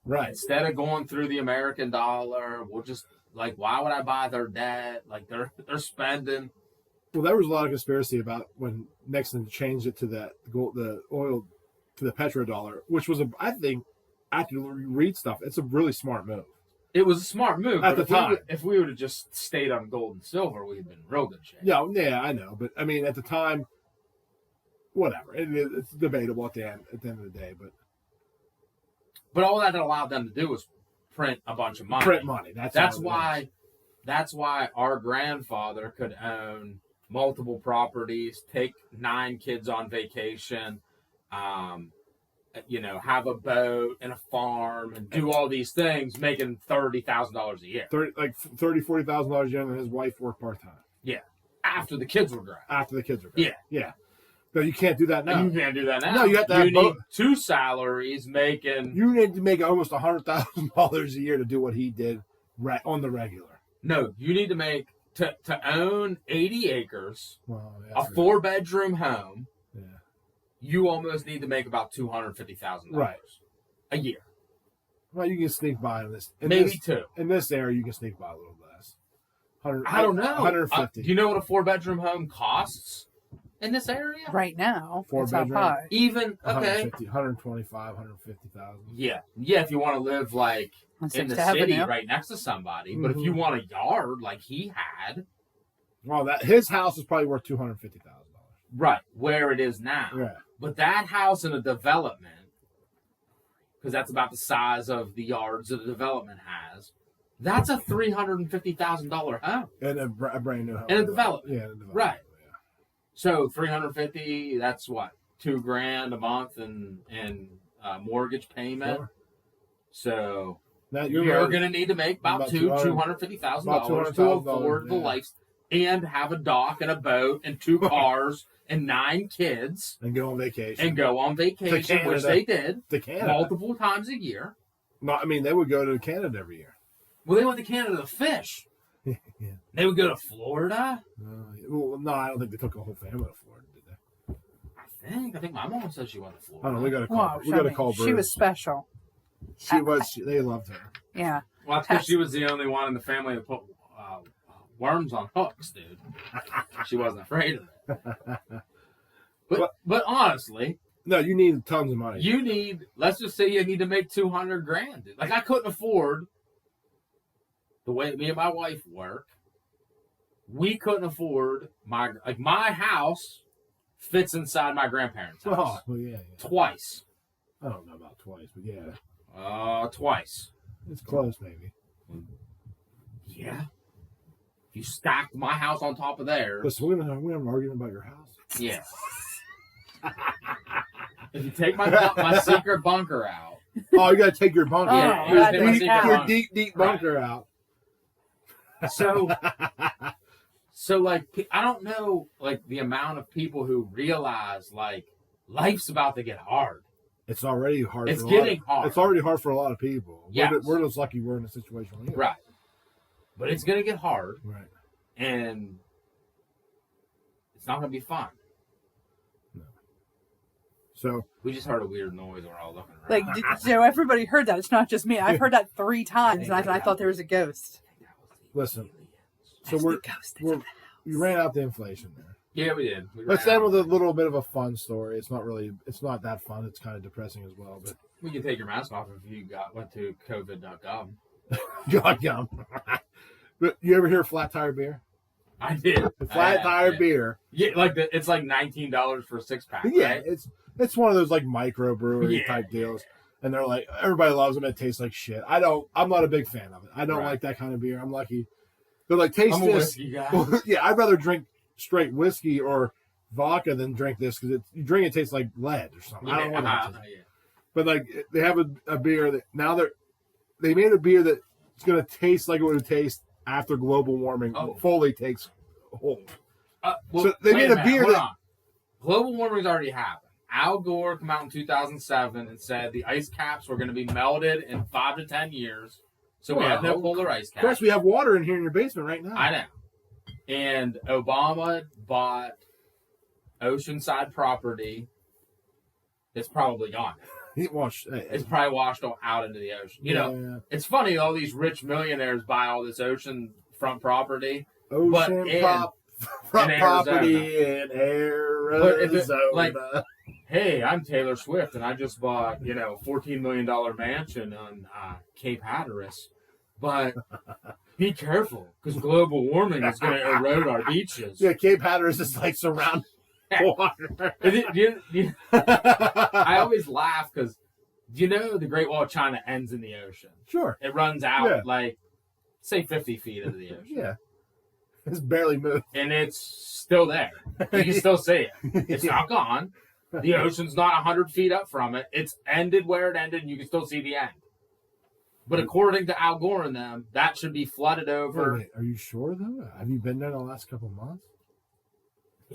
Right. Instead of going through the American dollar, we'll just, like, why would I buy their debt? Like, they're spending. Well, there was a lot of conspiracy about when Nixon changed it to the oil to the petrodollar, which was I think, after you read stuff, it's a really smart move. It was a smart move at the time. If we would have just stayed on gold and silver, we'd have been in real good shape. Yeah, I know, but I mean, at the time, whatever. It's debatable at the end of the day, but all that allowed them to do was print a bunch of money. Print money. That's why our grandfather could own multiple properties, take 9 kids on vacation, have a boat and a farm and do all these things, making $30,000 a year. $40,000 a year, and his wife worked part-time. Yeah. After the kids were grown. Yeah. But you can't do that now. You can't do that now. No, you have to need 2 salaries making. You need to make almost $100,000 a year to do what he did on the regular. No, you need to make to own 80 acres, a 4-bedroom home. Yeah. You almost need to make about $250,000 a year. Well, you can sneak by in this. Maybe 2. In this area, you can sneak by a little less. I don't know. 150. Do you know what a 4-bedroom home costs in this area? Right now, 4-bedroom. high. Even, okay. 125, 150,000. Yeah. Yeah, if you want to live, like, in the city right next to somebody. Mm-hmm. But if you want a yard like he had. Well, his house is probably worth $250,000. Right, where it is now. Yeah. But that house in a development, because that's about the size of the yards that a development has, that's a $350,000 home. And a brand new home. In a development. Yeah, in a development. Right. Yeah. So $350,000, that's what? $2,000 a month and mortgage payment. Sure. So now you're going to need to make about $250,000 to afford the life and have a dock and a boat and 2 cars and 9 kids. And go on vacation. Which they did. To Canada. Multiple times a year. No, I mean, they would go to Canada every year. Well, they went to Canada to fish. Yeah. They would go to Florida. No, I don't think they took a whole family to Florida, did they? I think my mom said she went to Florida. I don't know. We got to call. We got to call. She was special. They loved her. Yeah. Well, I think she was the only one in the family that put worms on hooks, dude. She wasn't afraid of it. But honestly, no, you need tons of money. Let's just say you need to make $200,000, dude. Like, I couldn't afford the way me and my wife work. We couldn't afford my house fits inside my grandparents' house. Oh, well, yeah. Twice. I don't know about twice, but yeah. Twice. It's close, maybe. Yeah. If you stacked my house on top of theirs. Listen, we're gonna have an argument about your house. Yeah. If you take my secret bunker out. Oh, you gotta take your bunker out. Your deep bunker out. So like, I don't know, like, the amount of people who realize, like, life's about to get hard. It's already hard. It's getting hard. It's already hard for a lot of people. Yes. We're just lucky we're in a situation like right. But it's going to get hard. Right. And it's not going to be fun. No. So we just heard a weird noise. We're all looking around. Like, so everybody heard that. It's not just me. I've heard that 3 times, and I thought there was a ghost. Listen. So you ran out the inflation there. Yeah, we did. Let's end with a little bit of a fun story. It's not that fun. It's kind of depressing as well. But We can take your mask off if you went to COVID.gov. God, yum. But you ever hear of flat tire beer? I did. The flat tire beer. Yeah, it's like $19 for a 6-pack. Yeah, right? it's one of those like microbrewery type deals. And they're like, everybody loves them. It tastes like shit. I'm not a big fan of it. I don't like that kind of beer. I'm lucky. They're like, taste I'm a this. whiskey guy. Yeah, I'd rather drink straight whiskey or vodka than drink this because you drink it tastes like lead or something. I don't know what it is. But like they have a beer that now they made a beer that's going to taste like it would taste after global warming fully takes hold. So they made a beer that global warming's already happened. Al Gore came out in 2007 and said the ice caps were going to be melted in 5 to 10 years. So we have no polar ice caps. Of course, we have water in here in your basement right now. I know. And Obama bought oceanside property. It's probably gone. It's probably washed out into the ocean. You know, it's funny, all these rich millionaires buy all this ocean-front property. Front property in Arizona. Hey, I'm Taylor Swift, and I just bought, $14 million mansion on Cape Hatteras. But be careful, because global warming is going to erode our beaches. Yeah, Cape Hatteras is like surrounded water. I always laugh because, the Great Wall of China ends in the ocean? Sure. It runs out, say 50 feet into the ocean. Yeah. It's barely moved. And it's still there. You can still see it. It's not gone. The ocean's not 100 feet up from it. It's ended where it ended, and you can still see the end. But according to Al Gore and them, that should be flooded over. Wait, are you sure, though? Have you been there the last couple of months?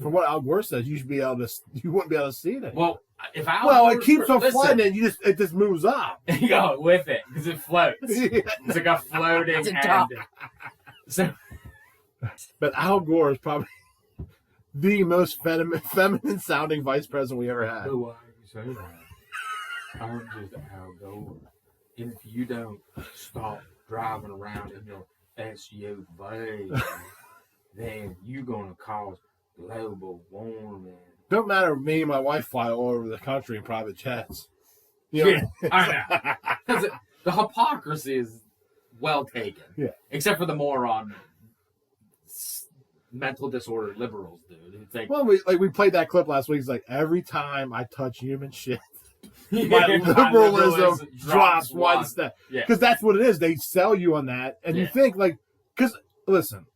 From what Al Gore says, you wouldn't be able to see it. Well, if Al it keeps on flooding, and it just moves up. You go with it, because it floats. It's like a floating end. So, but Al Gore is probably the most feminine sounding vice president we ever had. Why do you say that? I'm just Al Gore. And if you don't stop driving around in your SUV, then you're going to cause global warming. Don't matter. Me and my wife fly all over the country in private jets. Yeah, I know. The hypocrisy is well taken. Yeah. Except for the moron mental disorder liberals, dude. It's like, we played that clip last week. It's like, every time I touch human shit, my liberalism drops one step. Because that's what it is. They sell you on that. And you think, because, listen,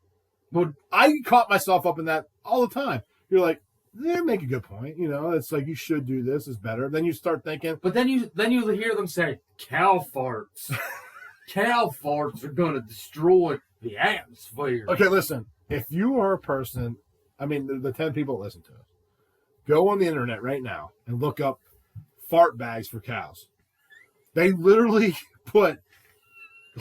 I caught myself up in that all the time. You're like, they make a good point. It's like, you should do this. It's better. Then you start thinking. But then you hear them say, cow farts. Cow farts are going to destroy the atmosphere. Okay, listen. If you are a person, the 10 people that listen to us, go on the internet right now and look up fart bags for cows. They literally put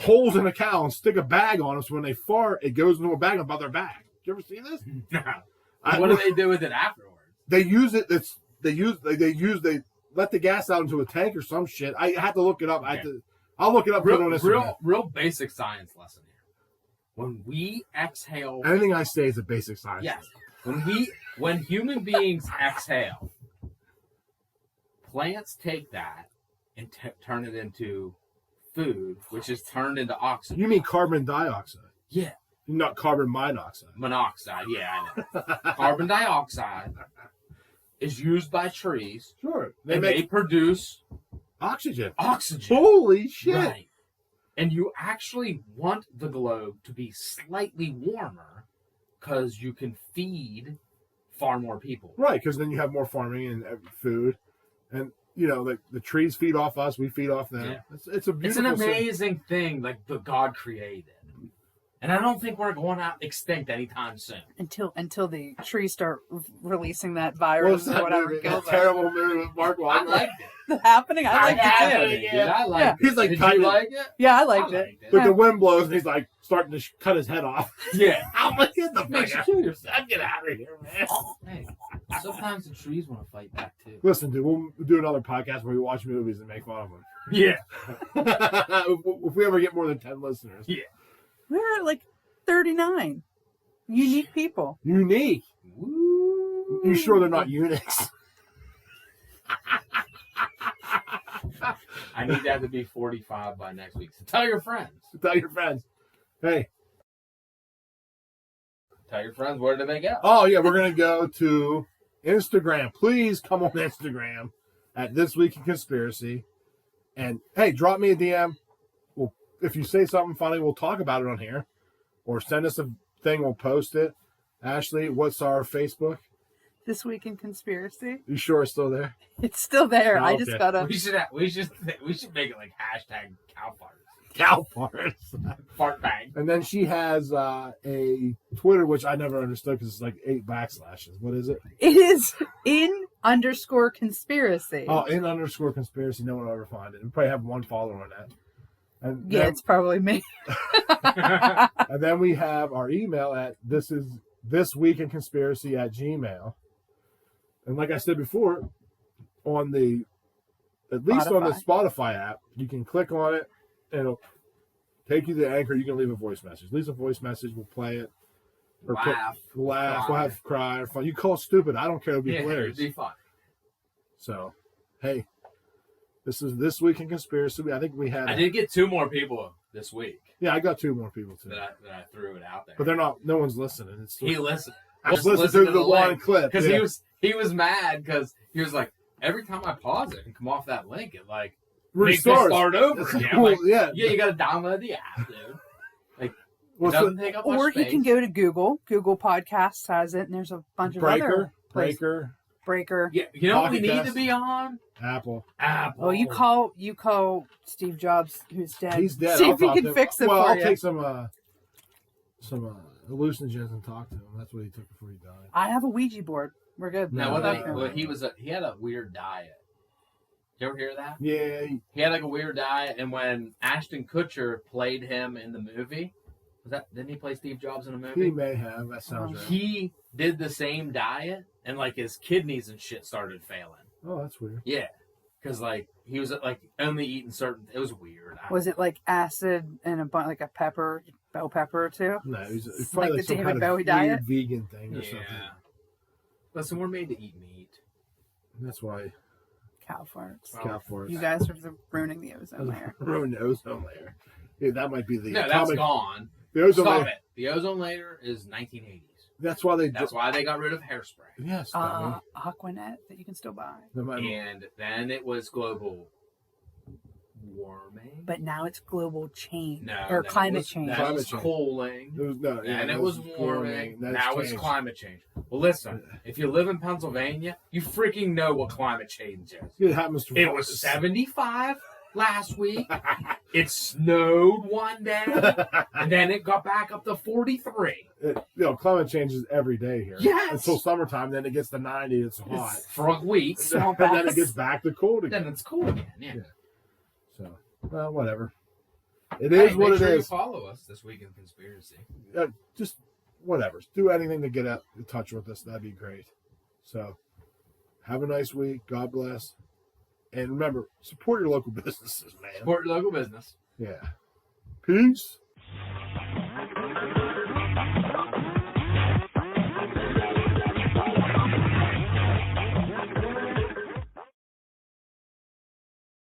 holes in a cow and stick a bag on them, so when they fart, it goes into a bag above their back. Did you ever see this? No. What do they do with it afterwards? They use it. They let the gas out into a tank or some shit. I have to look it up. Okay. I'll look it up. Real basic science lesson here. When we exhale, anything I say is a basic science. Yes. When human beings exhale, plants take that and turn it into food, which is turned into oxygen. You mean carbon dioxide? Yeah. Not carbon monoxide. Monoxide, yeah, I know. Carbon dioxide is used by trees. Sure. They produce oxygen. Holy shit. Right. And you actually want the globe to be slightly warmer because you can feed far more people. Right, because then you have more farming and food. And, the trees feed off us, we feed off them. Yeah. It's a beautiful It's an amazing thing, the God created. And I don't think we're going out extinct anytime soon. Until the trees start releasing that virus or whatever. That terrible movie with Mark Wahlberg. I liked it. The Happening? I liked it too. I liked it. He's like, did you like it? Yeah, I liked it. But the wind blows and he's like starting to cut his head off. Yeah. I'm like, get the Makes you kill yourself. Get out of here, man. Hey, sometimes the trees want to fight back too. Listen, dude, we'll do another podcast where we watch movies and make fun of them. Yeah. if we ever get more than 10 listeners. Yeah. We're at 39. Unique people. Unique. Woo. You sure they're not eunuchs? I need that to be 45 by next week. So tell your friends. Tell your friends. Hey. Tell your friends, where do they go? Oh, yeah, we're going to go to Instagram. Please come on Instagram at This Week in Conspiracy. And, hey, drop me a DM. Well, if you say something funny, we'll talk about it on here. Or send us a thing, we'll post it. Ashley, what's our Facebook? This Week in Conspiracy. You sure it's still there? It's still there. Oh, I just okay. gotta. We should make it like hashtag cow farts. Cow farts. Fart bang. And then she has a Twitter, which I never understood because it's like 8 backslashes. What is it? It is _conspiracy. Oh, _conspiracy. No one will ever find it. We probably have one follower on that. And yeah, then, it's probably me. and then we have our email at thisweekinconspiracy@gmail. And like I said before, at least on the Spotify app, you can click on it and it'll take you to Anchor. You can leave a voice message. Leave a voice message. We'll play it. Or Laugh. We'll have cry or fun. You call it stupid. I don't care. It'll be hilarious. It'd be fun. So, hey, this is This Week in Conspiracy. I think we had. I did get 2 more people this week Yeah, I got 2 more people too. that I threw it out there. But they're not. No one's listening. It's He listened. I just listened to the one clip because he was mad because he was like, every time I pause it and come off that link, it like makes me start over again. Well, Like, yeah, you got to download the app, dude. Like, well, it doesn't take up much Or space. you can go to Google. Google Podcasts has it, and there's a bunch of other places. Breaker. Yeah, you know what we Pocket need Cast. to be on? Apple. Apple. Oh, you call Steve Jobs, who's dead. He's dead. See I'll if he talk can to him. fix it Well, for I'll you. take some hallucinogens and talk to him. That's what he took before he died. I have a Ouija board. We're good. No, Now, what he had a weird diet. You ever hear that? Yeah, He had like a weird diet, and when Ashton Kutcher played him in the movie, didn't he play Steve Jobs in a movie? he may have. That sounds right. He did the same diet, and like his kidneys and shit started failing. Oh, that's weird. Yeah, because like he was like only eating certain. It was weird. Was it like acid and like a pepper, bell pepper or two? No, it's Like probably the some David kind of Bowie weird diet? vegan thing or Yeah. something. Listen, we're made to eat meat. That's why Cow farts. cow farts. You guys are ruining the ozone layer. ruined the ozone layer. Yeah, that might be the No, that's atomic. gone. The ozone Stop layer. it. The ozone layer is 1980s. That's why they. That's why they got rid of hairspray. Yes. dummy. Aquanet that you can still buy. That might- And then it was global warming. But now it's global change No, or that climate was- change. That Climate was change. cooling. It was, no, yeah, And it was warming. That's Now it's changed. climate change. Well, listen, if you live in Pennsylvania, you freaking know what climate change is. It happens to It was 75 last week. It snowed one day, and then it got back up to 43. Climate changes every day here. Yes. Until summertime, then it gets to 90. It's hot. For a week, And then it gets back to cold again. then it's cool again. Yeah. Yeah. So, well, whatever. It is what make it sure is. You follow us this week in conspiracy. Just whatever. Do anything to get in touch with us. That'd be great. So, have a nice week. God bless. And remember, support your local businesses, man. Support your local business. Yeah. Peace.